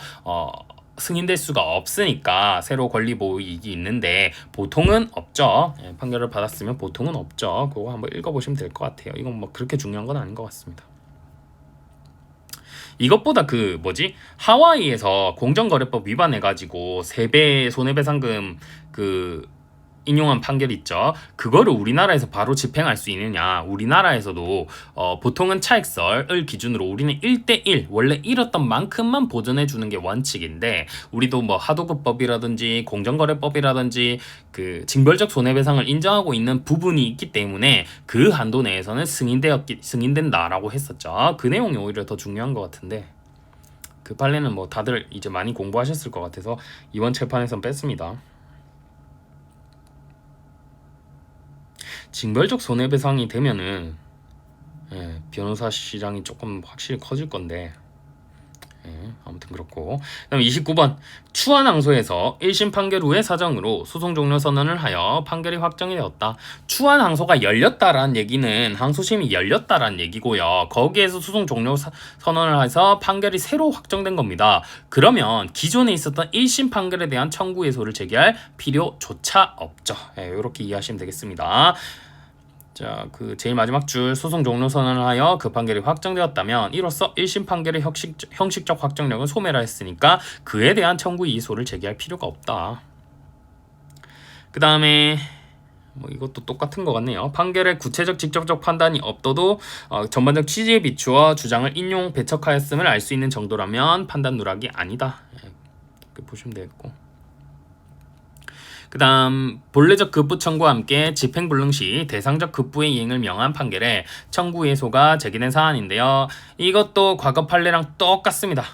승인될 수가 없으니까 새로 권리보호이익이 있는데 보통은 없죠. 판결을 받았으면 보통은 없죠. 그거 한번 읽어보시면 될 것 같아요. 이건 뭐 그렇게 중요한 건 아닌 것 같습니다. 이것보다 하와이에서 공정거래법 위반해가지고 3배 손해배상금 인용한 판결 있죠. 그거를 우리나라에서 바로 집행할 수 있느냐. 우리나라에서도 보통은 차익설을 기준으로 우리는 1대1 원래 잃었던 만큼만 보전해 주는 게 원칙인데 우리도 뭐 하도급법이라든지 공정거래법이라든지 그 징벌적 손해배상을 인정하고 있는 부분이 있기 때문에 그 한도 내에서는 승인된다라고 했었죠. 그 내용이 오히려 더 중요한 것 같은데 그 판례는 뭐 다들 이제 많이 공부하셨을 것 같아서 이번 재판에선 뺐습니다. 징벌적 손해배상이 되면은 변호사 시장이 조금 확실히 커질 건데 아무튼 그렇고 그다음 29번 추한항소에서 1심 판결 후의 사정으로 소송 종료 선언을 하여 판결이 확정이 되었다. 추한항소가 열렸다라는 얘기는 항소심이 열렸다라는 얘기고요. 거기에서 소송 종료 선언을 해서 판결이 새로 확정된 겁니다. 그러면 기존에 있었던 1심 판결에 대한 청구 예소를 제기할 필요조차 없죠. 이렇게 이해하시면 되겠습니다. 자, 그 제일 마지막 줄 소송 종료 선언을 하여 그 판결이 확정되었다면 이로써 1심 판결의 형식적 확정력은 소멸하 했으니까 그에 대한 청구 이의소를 제기할 필요가 없다. 그 다음에 뭐 이것도 똑같은 것 같네요. 판결의 구체적 직접적 판단이 없어도 전반적 취지에 비추어 주장을 인용 배척하였음을 알 수 있는 정도라면 판단 누락이 아니다. 이렇게 보시면 되겠고. 그 다음 본래적 급부 청구와 함께 집행불능 시 대상적 급부의 이행을 명한 판결에 청구 예소가 제기된 사안인데요. 이것도 과거 판례랑 똑같습니다.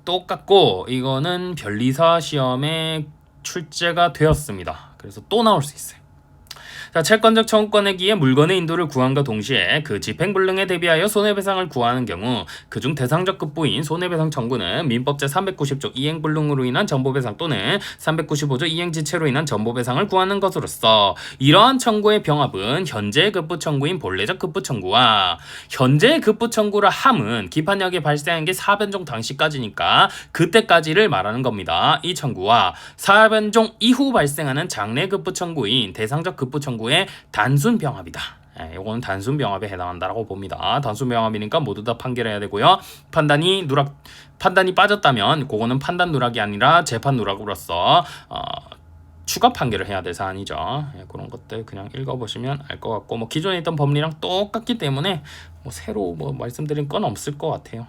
똑같고 이거는 변리사 시험에 출제가 되었습니다. 그래서 또 나올 수 있어요. 자, 채권적 청구권에 기해 물건의 인도를 구함과 동시에 그 집행불능에 대비하여 손해배상을 구하는 경우 그중 대상적 급부인 손해배상 청구는 민법 제390조 이행불능으로 인한 전보배상 또는 395조 이행지체로 인한 전보배상을 구하는 것으로서 이러한 청구의 병합은 현재의 급부 청구인 본래적 급부 청구와 현재의 급부 청구를 함은 기판력이 발생한 게 사변종 당시까지니까 그때까지를 말하는 겁니다. 이 청구와 사변종 이후 발생하는 장래 급부 청구인 대상적 급부 청구의 단순 병합이다. 요거는 단순 병합에 해당한다라고 봅니다. 단순 병합이니까 모두 다 판결해야 되고요. 판단이 빠졌다면 그거는 판단 누락이 아니라 재판 누락으로서 추가 판결을 해야 될 사안이죠. 그런 것들 그냥 읽어보시면 알 것 같고 뭐 기존에 있던 법리랑 똑같기 때문에 뭐 새로 뭐 말씀드린 건 없을 것 같아요.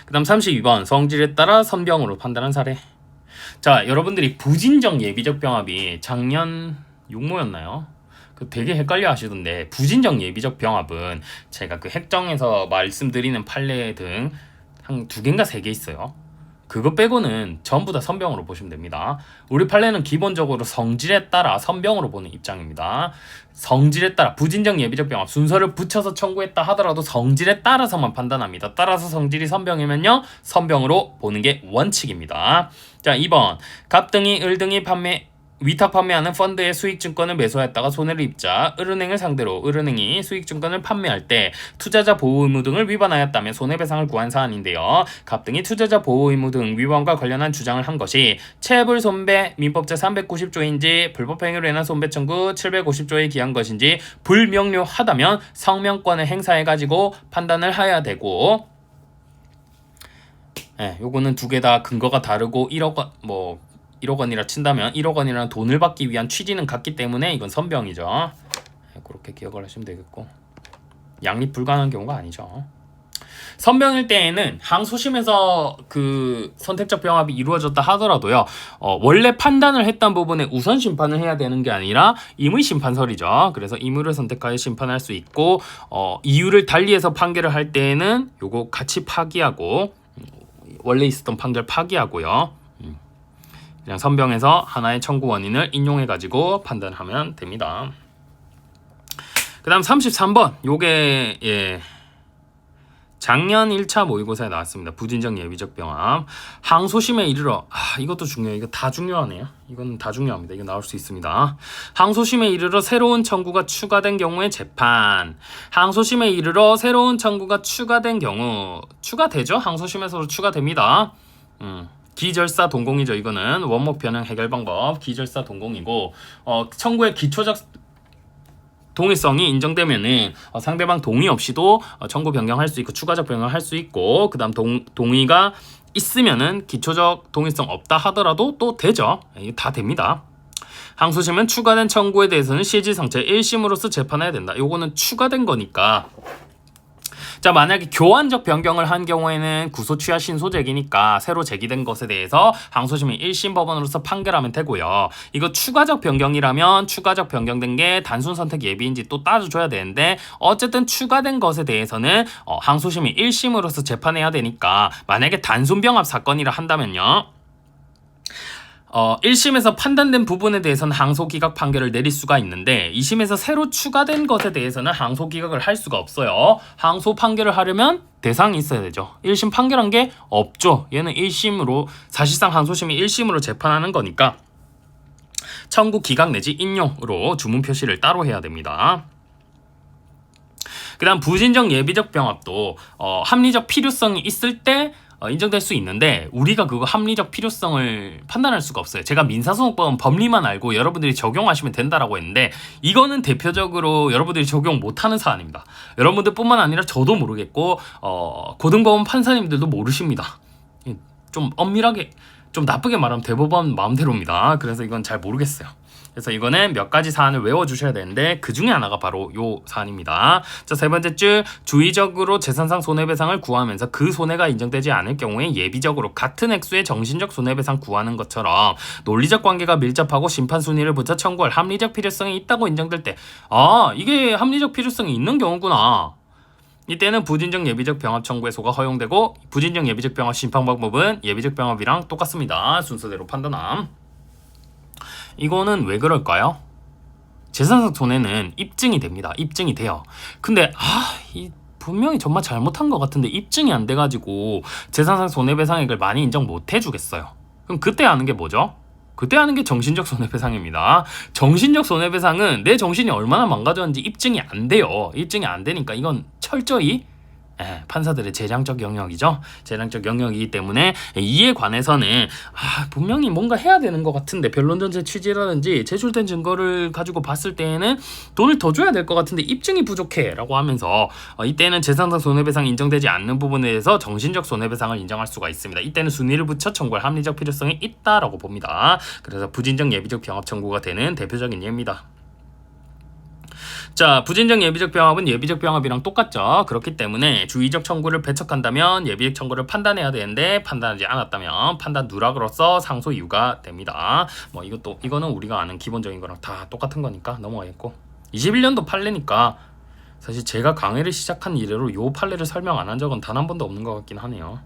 그 다음 32번 성질에 따라 선병으로 판단한 사례. 자, 여러분들이 부진적 예비적 병합이 작년 육모였나요? 그 되게 헷갈려 하시던데 부진적 예비적 병합은 제가 그 핵정에서 말씀드리는 판례 등 한 2개인가 3개 있어요. 그거 빼고는 전부 다 선병으로 보시면 됩니다. 우리 판례는 기본적으로 성질에 따라 선병으로 보는 입장입니다. 성질에 따라 부진적 예비적 병합 순서를 붙여서 청구했다 하더라도 성질에 따라서만 판단합니다. 따라서 성질이 선병이면요 선병으로 보는 게 원칙입니다. 자, 2번 갑 등이 을 등이 위탁 판매하는 펀드의 수익증권을 매수했다가 손해를 입자 을은행을 상대로 을은행이 수익증권을 판매할 때 투자자 보호 의무 등을 위반하였다며 손해배상을 구한 사안인데요. 갑 등이 투자자 보호 의무 등 위반과 관련한 주장을 한 것이 체불 손배 민법 제390조인지 불법행위로 인한 손배 청구 750조에 기한 것인지 불명료하다면 성명권을 행사해가지고 판단을 해야 되고 요거는 2개 다 근거가 다르고 1억 원이라 친다면 1억 원이라는 돈을 받기 위한 취지는 같기 때문에 이건 선병이죠. 그렇게 기억을 하시면 되겠고 양립 불가능한 경우가 아니죠. 선병일 때에는 항소심에서 그 선택적 병합이 이루어졌다 하더라도요. 원래 판단을 했던 부분에 우선 심판을 해야 되는 게 아니라 임의 심판설이죠. 그래서 임의를 선택하여 심판할 수 있고 이유를 달리해서 판결을 할 때에는 요거 같이 파기하고 원래 있었던 판결 파기하고요. 그냥 선병에서 하나의 청구 원인을 인용해가지고 판단하면 됩니다. 그 다음 33번 요게 작년 1차 모의고사에 나왔습니다. 부진적 예비적 병합 항소심에 이르러 이것도 중요해요. 이거 다 중요하네요. 이건 다 중요합니다. 이거 나올 수 있습니다. 항소심에 이르러 새로운 청구가 추가된 경우의 재판. 항소심에 이르러 새로운 청구가 추가된 경우 추가되죠. 항소심에서도 추가됩니다. 기절사 동공이죠. 이거는 원목 변형 해결 방법 기절사 동공이고 청구의 기초적 동의성이 인정되면은 상대방 동의 없이도 청구 변경할 수 있고 추가적 변경할 수 있고 그다음 동의가 있으면은 기초적 동의성 없다 하더라도 또 되죠. 이게 다 됩니다. 항소심은 추가된 청구에 대해서는 실질상체 1심으로서 재판해야 된다. 요거는 추가된 거니까. 자, 만약에 교환적 변경을 한 경우에는 구소 취하 신소제기니까 새로 제기된 것에 대해서 항소심이 1심 법원으로서 판결하면 되고요. 이거 추가적 변경이라면 추가적 변경된 게 단순 선택 예비인지 또 따져줘야 되는데 어쨌든 추가된 것에 대해서는 항소심이 1심으로서 재판해야 되니까 만약에 단순 병합 사건이라 한다면요. 1심에서 판단된 부분에 대해서는 항소기각 판결을 내릴 수가 있는데 2심에서 새로 추가된 것에 대해서는 항소기각을 할 수가 없어요. 항소 판결을 하려면 대상이 있어야 되죠. 1심 판결한 게 없죠. 얘는 1심으로 사실상 항소심이 1심으로 재판하는 거니까 청구 기각 내지 인용으로 주문 표시를 따로 해야 됩니다. 그 다음 부진적 예비적 병합도 합리적 필요성이 있을 때 인정될 수 있는데 우리가 그거 합리적 필요성을 판단할 수가 없어요. 제가 민사소송법은 법리만 알고 여러분들이 적용하시면 된다라고 했는데 이거는 대표적으로 여러분들이 적용 못하는 사안입니다. 여러분들 뿐만 아니라 저도 모르겠고 고등법원 판사님들도 모르십니다. 좀 엄밀하게 좀 나쁘게 말하면 대법원 마음대로입니다. 그래서 이건 잘 모르겠어요. 그래서 이거는 몇 가지 사안을 외워주셔야 되는데 그 중에 하나가 바로 요 사안입니다. 자, 세 번째 줄 주의적으로 재산상 손해배상을 구하면서 그 손해가 인정되지 않을 경우에 예비적으로 같은 액수의 정신적 손해배상 구하는 것처럼 논리적 관계가 밀접하고 심판 순위를 붙여 청구할 합리적 필요성이 있다고 인정될 때 이게 합리적 필요성이 있는 경우구나. 이때는 부진적 예비적 병합 청구의 소가 허용되고 부진적 예비적 병합 심판 방법은 예비적 병합이랑 똑같습니다. 순서대로 판단함. 이거는 왜 그럴까요? 재산상 손해는 입증이 됩니다. 입증이 돼요. 근데 분명히 정말 잘못한 것 같은데 입증이 안 돼가지고 재산상 손해배상액을 많이 인정 못 해주겠어요. 그럼 그때 하는 게 뭐죠? 그때 하는 게 정신적 손해배상입니다. 정신적 손해배상은 내 정신이 얼마나 망가졌는지 입증이 안 돼요. 입증이 안 되니까 이건 철저히 판사들의 재량적 영역이죠. 재량적 영역이기 때문에 이에 관해서는 분명히 뭔가 해야 되는 것 같은데 변론 전제 취지라든지 제출된 증거를 가지고 봤을 때에는 돈을 더 줘야 될 것 같은데 입증이 부족해 라고 하면서 이때는 재산상 손해배상이 인정되지 않는 부분에 대해서 정신적 손해배상을 인정할 수가 있습니다. 이때는 순위를 붙여 청구할 합리적 필요성이 있다라고 봅니다. 그래서 부진적 예비적 병합 청구가 되는 대표적인 예입니다. 자, 부진적 예비적 병합은 예비적 병합이랑 똑같죠. 그렇기 때문에 주의적 청구를 배척한다면 예비적 청구를 판단해야 되는데 판단하지 않았다면 판단 누락으로서 상소 이유가 됩니다. 뭐 이거는 우리가 아는 기본적인 거랑 다 똑같은 거니까 넘어가겠고 21년도 판례니까 사실 제가 강의를 시작한 이래로 요 판례를 설명 안 한 적은 단 한 번도 없는 것 같긴 하네요.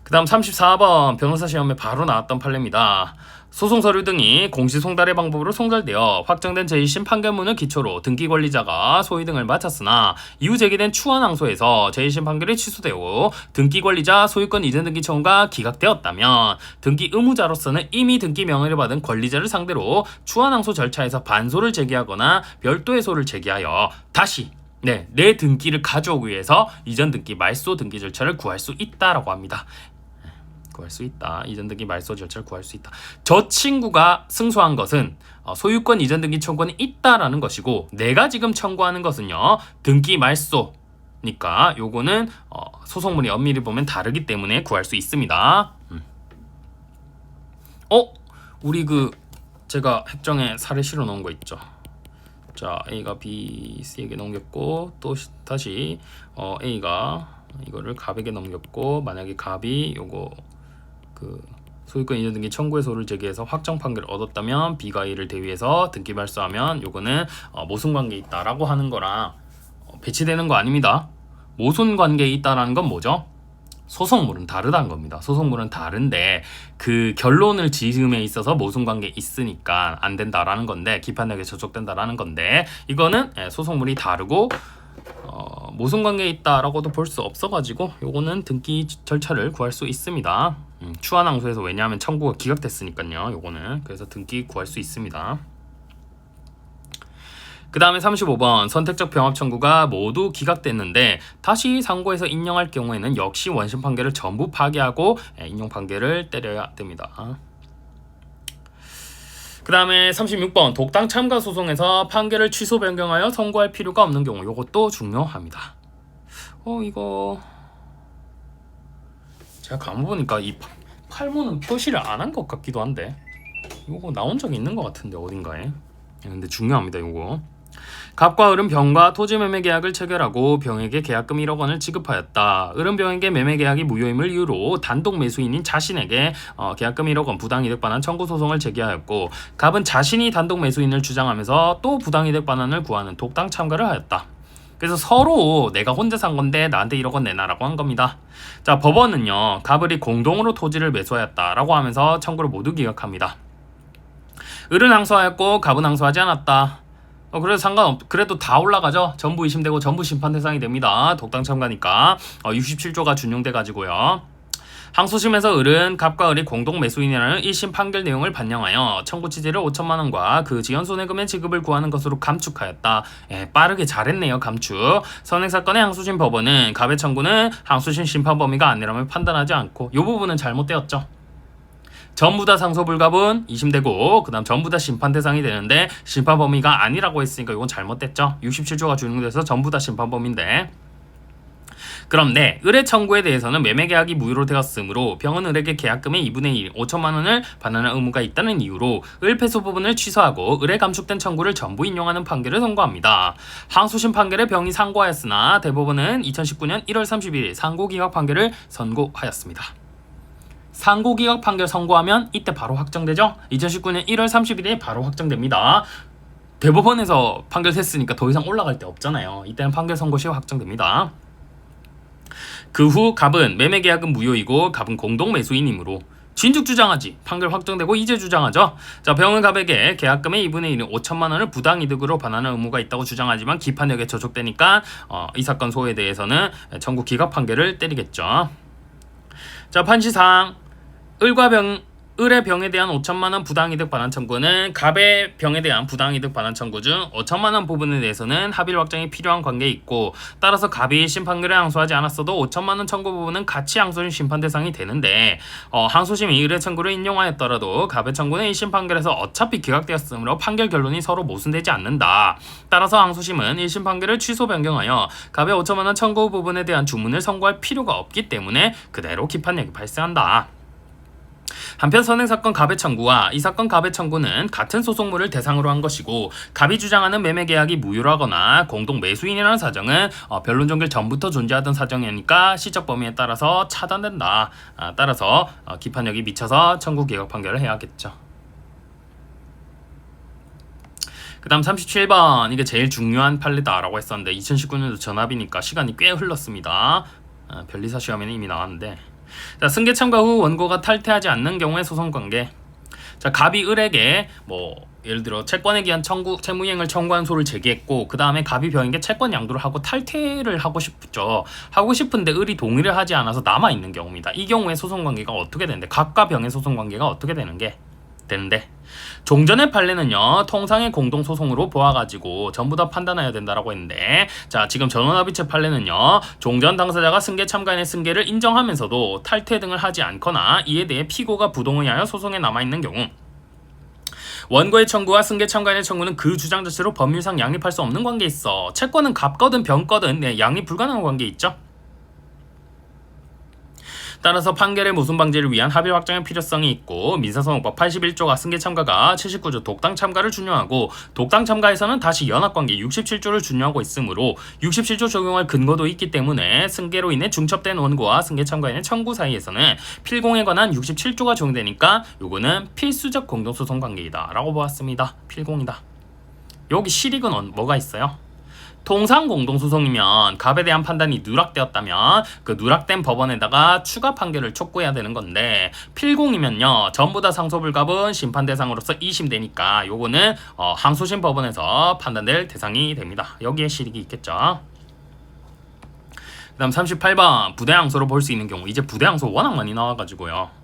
그 다음 34번 변호사 시험에 바로 나왔던 판례입니다. 소송 서류 등이 공시 송달의 방법으로 송달되어 확정된 제1심 판결문을 기초로 등기 권리자가 소위 등을 마쳤으나 이후 제기된 추원 항소에서 제1심 판결이 취소되고 등기 권리자 소유권 이전 등기 청구가 기각되었다면 등기 의무자로서는 이미 등기 명예를 받은 권리자를 상대로 추원 항소 절차에서 반소를 제기하거나 별도의 소를 제기하여 다시 내 등기를 가져오기 위해서 이전 등기 말소 등기 절차를 구할 수 있다라고 합니다. 구할 수 있다. 이전 등기 말소 절차를 구할 수 있다. 저 친구가 승소한 것은 소유권 이전 등기 청구권이 있다라는 것이고 내가 지금 청구하는 것은요 등기 말소니까 요거는 소송물이 엄밀히 보면 다르기 때문에 구할 수 있습니다. 우리 제가 핵정에 사례 실어 놓은 거 있죠. 자, A가 B, C에게 넘겼고 또 다시 A가 이거를 갑에게 넘겼고 만약에 갑이 요거 소유권 이전 등기 청구의 소를 제기해서 확정 판결을 얻었다면 B가 A를 대위해서 등기 발소하면 요거는 모순관계에 있다라고 하는 거랑 배치되는 거 아닙니다. 모순관계에 있다라는 건 뭐죠? 소송물은 다르다는 겁니다. 소송물은 다른데 그 결론을 지음에 있어서 모순관계에 있으니까 안 된다라는 건데 기판력에 저촉된다라는 건데 이거는 소송물이 다르고 모순관계에 있다라고도 볼 수 없어가지고 요거는 등기 절차를 구할 수 있습니다. 추한 항소에서 왜냐하면 청구가 기각됐으니까요. 요거는 그래서 등기 구할 수 있습니다. 그 다음에 35번 선택적 병합 청구가 모두 기각됐는데 다시 상고에서 인용할 경우에는 역시 원심 판결을 전부 파기하고 인용 판결을 때려야 됩니다. 그 다음에 36번 독당 참가 소송에서 판결을 취소 변경하여 선고할 필요가 없는 경우 이것도 중요합니다. 이거 제가 가만보니까 이 팔문은 표시를 안 한 것 같기도 한데 이거 나온 적이 있는 것 같은데 어딘가에. 근데 중요합니다. 이거 갑과 을은 병과 토지 매매 계약을 체결하고 병에게 계약금 1억 원을 지급하였다. 을은 병에게 매매 계약이 무효임을 이유로 단독 매수인인 자신에게 계약금 1억 원 부당이득 반환 청구 소송을 제기하였고 갑은 자신이 단독 매수인을 주장하면서 또 부당이득 반환을 구하는 독당 참가를 하였다. 그래서 서로 내가 혼자 산 건데 나한테 1억 원 내놔라고 한 겁니다. 자, 법원은요 갑을이 공동으로 토지를 매수하였다라고 하면서 청구를 모두 기각합니다. 을은 항소하였고 갑은 항소하지 않았다. 그래서 그래도 다 올라가죠. 전부 의심되고 전부 심판 대상이 됩니다. 독당 참가니까 67조가 준용돼 가지고요. 항소심에서 을은 갑과 을이 공동 매수인이라는 1심 판결 내용을 반영하여 청구 취지를 5천만 원과 그 지연 손해금의 지급을 구하는 것으로 감축하였다. 빠르게 잘했네요. 감축. 선행사건의 항소심 법원은 갑의 청구는 항소심 심판 범위가 아니라면 판단하지 않고 이 부분은 잘못되었죠. 전부 다 상소 불가분 2심되고 그 다음 전부 다 심판 대상이 되는데 심판 범위가 아니라고 했으니까 이건 잘못됐죠. 67조가 준용돼서 전부 다 심판 범위인데 그럼 을의 청구에 대해서는 매매계약이 무효로 되었으므로 병은 을에게 계약금의 2분의 1 5천만 원을 반환할 의무가 있다는 이유로 을 패소 부분을 취소하고 을의 감축된 청구를 전부 인용하는 판결을 선고합니다. 항소심 판결에 병이 상고하였으나 대법원은 2019년 1월 31일 상고기각 판결을 선고하였습니다. 상고기각 판결 선고하면 이때 바로 확정되죠. 2019년 1월 31일에 바로 확정됩니다. 대법원에서 판결 됐으니까 더 이상 올라갈 데 없잖아요. 이때는 판결 선고 시 확정됩니다. 그 후 갑은 매매계약은 무효이고 갑은 공동 매수인이므로 진즉 주장하지. 판결 확정되고 이제 주장하죠. 자, 병은 갑에게 계약금의 2분의 1인 5천만 원을 부당이득으로 반환할 의무가 있다고 주장하지만 기판력에 저촉되니까 이 사건 소에 대해서는 청구 기각 판결을 때리겠죠. 자, 판시상 을의 병에 대한 5천만 원 부당이득 반환 청구는 갑의 병에 대한 부당이득 반환 청구 중 5천만 원 부분에 대해서는 합의 확정이 필요한 관계에 있고, 따라서 갑이 1심 판결에 항소하지 않았어도 5천만 원 청구 부분은 같이 항소심 심판 대상이 되는데, 항소심이 을의 청구를 인용하였더라도 갑의 청구는 1심 판결에서 어차피 기각되었으므로 판결 결론이 서로 모순되지 않는다. 따라서 항소심은 1심 판결을 취소 변경하여 갑의 5천만 원 청구 부분에 대한 주문을 선고할 필요가 없기 때문에 그대로 기판력이 발생한다. 한편 선행사건 갑의 청구와 이 사건 갑의 청구는 같은 소송물을 대상으로 한 것이고, 갑이 주장하는 매매계약이 무효라거나 공동 매수인이라는 사정은 변론 종결 전부터 존재하던 사정이니까 시적 범위에 따라서 차단된다. 따라서 기판력이 미쳐서 청구 기각 판결을 해야겠죠. 그 다음 37번, 이게 제일 중요한 판례다라고 했었는데 2019년도 전압이니까 시간이 꽤 흘렀습니다. 변리사 시험에는 이미 나왔는데, 자, 승계 참가 후 원고가 탈퇴하지 않는 경우의 소송관계. 자, 갑이 을에게 예를 들어 채권에 기한 채무이행을 청구한 소를 제기했고, 그 다음에 갑이 병에게 채권 양도를 하고 탈퇴를 하고 싶죠. 하고 싶은데 을이 동의를 하지 않아서 남아있는 경우입니다. 이 경우에 소송관계가 어떻게 되는데, 갑과 병의 소송관계가 어떻게 되는데, 종전의 판례는요, 통상의 공동소송으로 보아가지고 전부 다 판단해야 된다라고 했는데, 자, 지금 전원합의체 판례는요, 종전 당사자가 승계 참가인의 승계를 인정하면서도 탈퇴 등을 하지 않거나 이에 대해 피고가 부동의하여 소송에 남아있는 경우, 원고의 청구와 승계 참가인의 청구는 그 주장 자체로 법률상 양립할 수 없는 관계에 있어. 채권은 갑거든 병거든 양립 불가능한 관계에 있죠. 따라서 판결의 모순 방지를 위한 합의 확정의 필요성이 있고, 민사소송법 81조가 승계 참가가 79조 독당 참가를 준용하고, 독당 참가에서는 다시 연합관계 67조를 준용하고 있으므로 67조 적용할 근거도 있기 때문에 승계로 인해 중첩된 원고와 승계 참가인의 청구 사이에서는 필공에 관한 67조가 적용되니까 요거는 필수적 공동소송 관계이다 라고 보았습니다. 필공이다. 여기 실익은 뭐가 있어요? 통상 공동소송이면 갑에 대한 판단이 누락되었다면 그 누락된 법원에다가 추가 판결을 촉구해야 되는 건데, 필공이면요, 전부 다 상소불갑은 심판 대상으로서 2심되니까 요거는 항소심 법원에서 판단될 대상이 됩니다. 여기에 실익이 있겠죠. 그 다음 38번 부대항소로 볼 수 있는 경우. 이제 부대항소 워낙 많이 나와가지고요.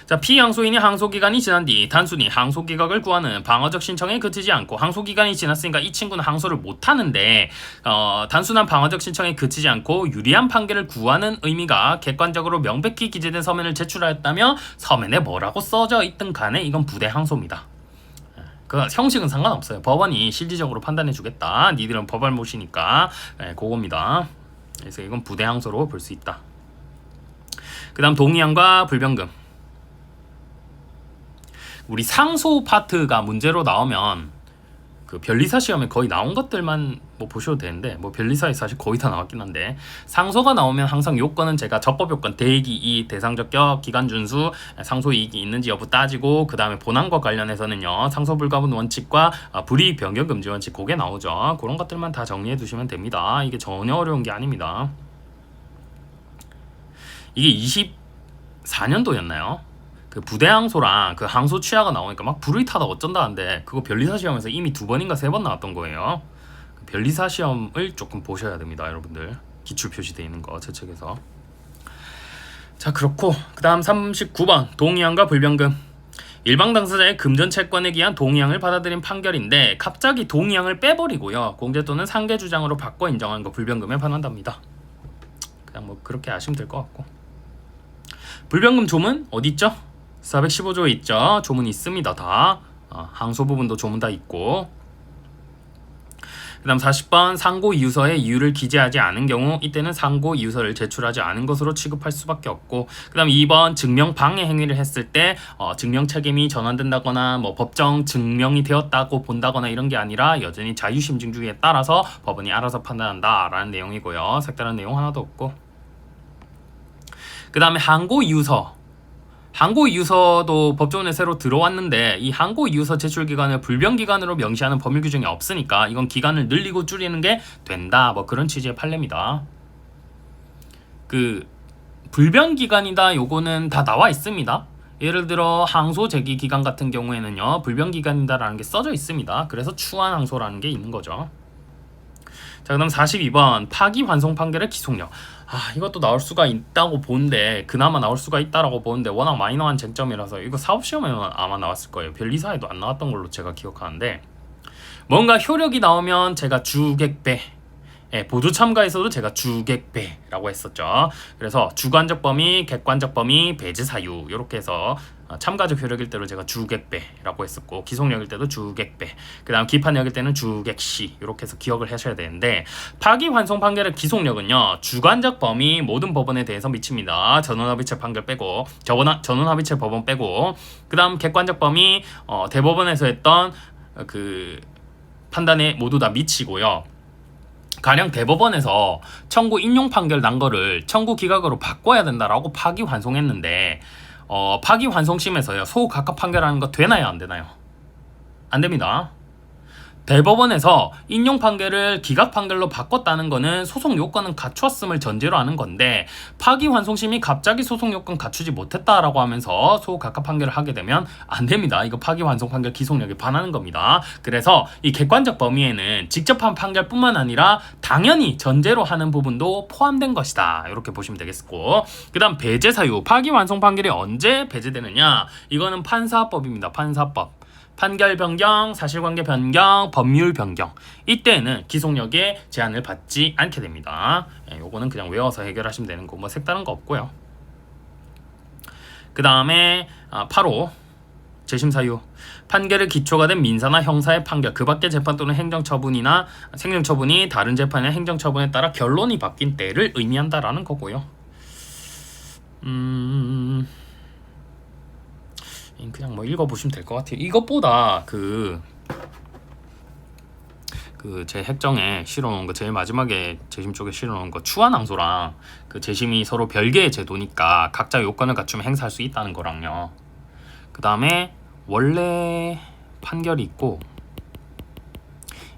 자, 피항소인이 항소기간이 지난 뒤 단순히 항소기각을 구하는 방어적 신청에 그치지 않고, 항소기간이 지났으니까 이 친구는 항소를 못하는데 단순한 방어적 신청에 그치지 않고 유리한 판결을 구하는 의미가 객관적으로 명백히 기재된 서면을 제출하였다며 서면에 뭐라고 써져 있든 간에 이건 부대항소입니다. 그 형식은 상관없어요. 법원이 실질적으로 판단해 주겠다. 니들은 법알못이니까 그겁니다. 그래서 이건 부대항소로 볼 수 있다. 그 다음 동의안과 불변금. 우리 상소 파트가 문제로 나오면 그 변리사 시험에 거의 나온 것들만 보셔도 되는데, 변리사에 사실 거의 다 나왔긴 한데, 상소가 나오면 항상 요건은 제가 적법 요건 대기, 이익, 대상적격, 기간 준수, 상소 이익이 있는지 여부 따지고, 그 다음에 본안과 관련해서는요, 상소 불가분 원칙과 불이익 변경 금지 원칙 그게 나오죠. 그런 것들만 다 정리해 두시면 됩니다. 이게 전혀 어려운 게 아닙니다. 이게 24년도였나요? 그 부대항소랑 그 항소 취하가 나오니까 막 불을 타다 어쩐다는데, 그거 변리사 시험에서 이미 2번인가 3번 나왔던 거예요. 그 변리사 시험을 조금 보셔야 됩니다, 여러분들. 기출 표시되어 있는 거 제 책에서. 자, 그렇고 그 다음 39번 동의안과 불변금. 일방 당사자의 금전 채권에 기한 동의안을 받아들인 판결인데 갑자기 동의안을 빼버리고요, 공제 또는 상계 주장으로 바꿔 인정한 거 불변금에 반한답니다. 그냥 그렇게 아시면 될 것 같고. 불변금 조문 어디 있죠? 415조에 있죠. 조문 있습니다. 다 항소 부분도 조문 다 있고. 그 다음 40번 상고 이유서에 이유를 기재하지 않은 경우, 이때는 상고 이유서를 제출하지 않은 것으로 취급할 수밖에 없고, 그 다음 2번 증명 방해 행위를 했을 때 증명 책임이 전환된다거나 법정 증명이 되었다고 본다거나 이런 게 아니라 여전히 자유심증주의에 따라서 법원이 알아서 판단한다 라는 내용이고요. 색다른 내용 하나도 없고. 그 다음에 항고 이유서. 항고 이유서도 법조문에 새로 들어왔는데, 이 항고 이유서 제출 기간을 불변 기간으로 명시하는 법률 규정이 없으니까 이건 기간을 늘리고 줄이는 게 된다, 그런 취지의 판례입니다. 그 불변 기간이다 요거는 다 나와 있습니다. 예를 들어 항소 제기 기간 같은 경우에는요 불변 기간이다라는 게 써져 있습니다. 그래서 추한 항소라는 게 있는 거죠. 자, 그다음 42번 파기환송 판결의 기속력. 이것도 나올 수가 있다고 보는데, 그나마 나올 수가 있다라고 보는데 워낙 마이너한 쟁점이라서 이거 사법시험에는 아마 나왔을 거예요. 변리사에도 안 나왔던 걸로 제가 기억하는데, 뭔가 효력이 나오면 제가 주객배, 보조 참가에서도 제가 주객배라고 했었죠. 그래서 주관적 범위, 객관적 범위, 배제 사유 이렇게 해서 참가적 효력일 때로 제가 주객배라고 했었고, 기속력일 때도 주객배, 그 다음 기판력일 때는 주객시 이렇게 해서 기억을 하셔야 되는데, 파기환송 판결의 기속력은요 주관적 범위 모든 법원에 대해서 미칩니다. 전원합의체 판결 빼고, 전원합의체 법원 빼고, 그 다음 객관적 범위 대법원에서 했던 그 판단에 모두 다 미치고요. 가령 대법원에서 청구 인용 판결 난 거를 청구 기각으로 바꿔야 된다라고 파기환송했는데, 파기환송심에서요 소각하 판결하는 거 되나요, 안 되나요? 안 됩니다. 대법원에서 인용 판결을 기각 판결로 바꿨다는 거는 소송 요건은 갖추었음을 전제로 하는 건데, 파기환송심이 갑자기 소송 요건 갖추지 못했다라고 하면서 소각하 판결을 하게 되면 안 됩니다. 이거 파기환송 판결 기속력에 반하는 겁니다. 그래서 이 객관적 범위에는 직접한 판결뿐만 아니라 당연히 전제로 하는 부분도 포함된 것이다. 이렇게 보시면 되겠고, 그 다음 배제 사유. 파기환송 판결이 언제 배제되느냐, 이거는 판사법입니다. 판사법. 판결 변경, 사실관계 변경, 법률 변경, 이때는 기속력에 제한을 받지 않게 됩니다. 요거는 그냥 외워서 해결하시면 되는 거, 뭐 색다른 거 없고요. 그 다음에 8호 재심 사유. 판결의 기초가 된 민사나 형사의 판결, 그 밖의 재판 또는 행정처분이나 생명처분이 다른 재판의 행정처분에 따라 결론이 바뀐 때를 의미한다라는 거고요. 그냥 뭐 읽어보시면 될 것 같아요. 이것보다 제 핵정에 실어놓은 거, 제일 마지막에 재심 쪽에 실어놓은 거 추한 항소랑 그 재심이 서로 별개의 제도니까 각자 요건을 갖추면 행사할 수 있다는 거랑요. 그 다음에 원래 판결이 있고,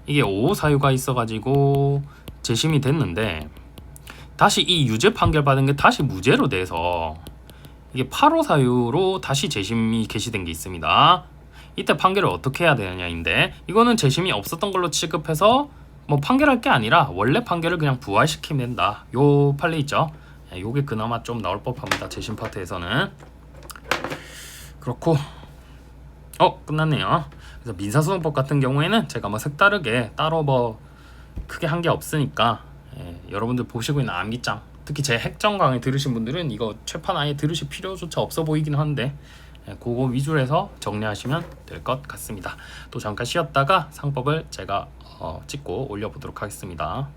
이게 5호 사유가 있어가지고 재심이 됐는데 다시 이 유죄 판결 받은 게 다시 무죄로 돼서 이게 8호 사유로 다시 재심이 개시된 게 있습니다. 이때 판결을 어떻게 해야 되느냐인데, 이거는 재심이 없었던 걸로 취급해서 뭐 판결할 게 아니라 원래 판결을 그냥 부활시키면 된다. 요 판례 있죠. 요게 그나마 좀 나올 법합니다. 재심 파트에서는. 그렇고 끝났네요. 그래서 민사소송법 같은 경우에는 제가 뭐 색다르게 따로 뭐 크게 한 게 없으니까 여러분들 보시고 있는 암기장, 특히 제 핵정 강의 들으신 분들은 이거 최판 아예 들으실 필요조차 없어 보이긴 한데, 그거 위주로 해서 정리하시면 될 것 같습니다. 또 잠깐 쉬었다가 상법을 제가 찍고 올려보도록 하겠습니다.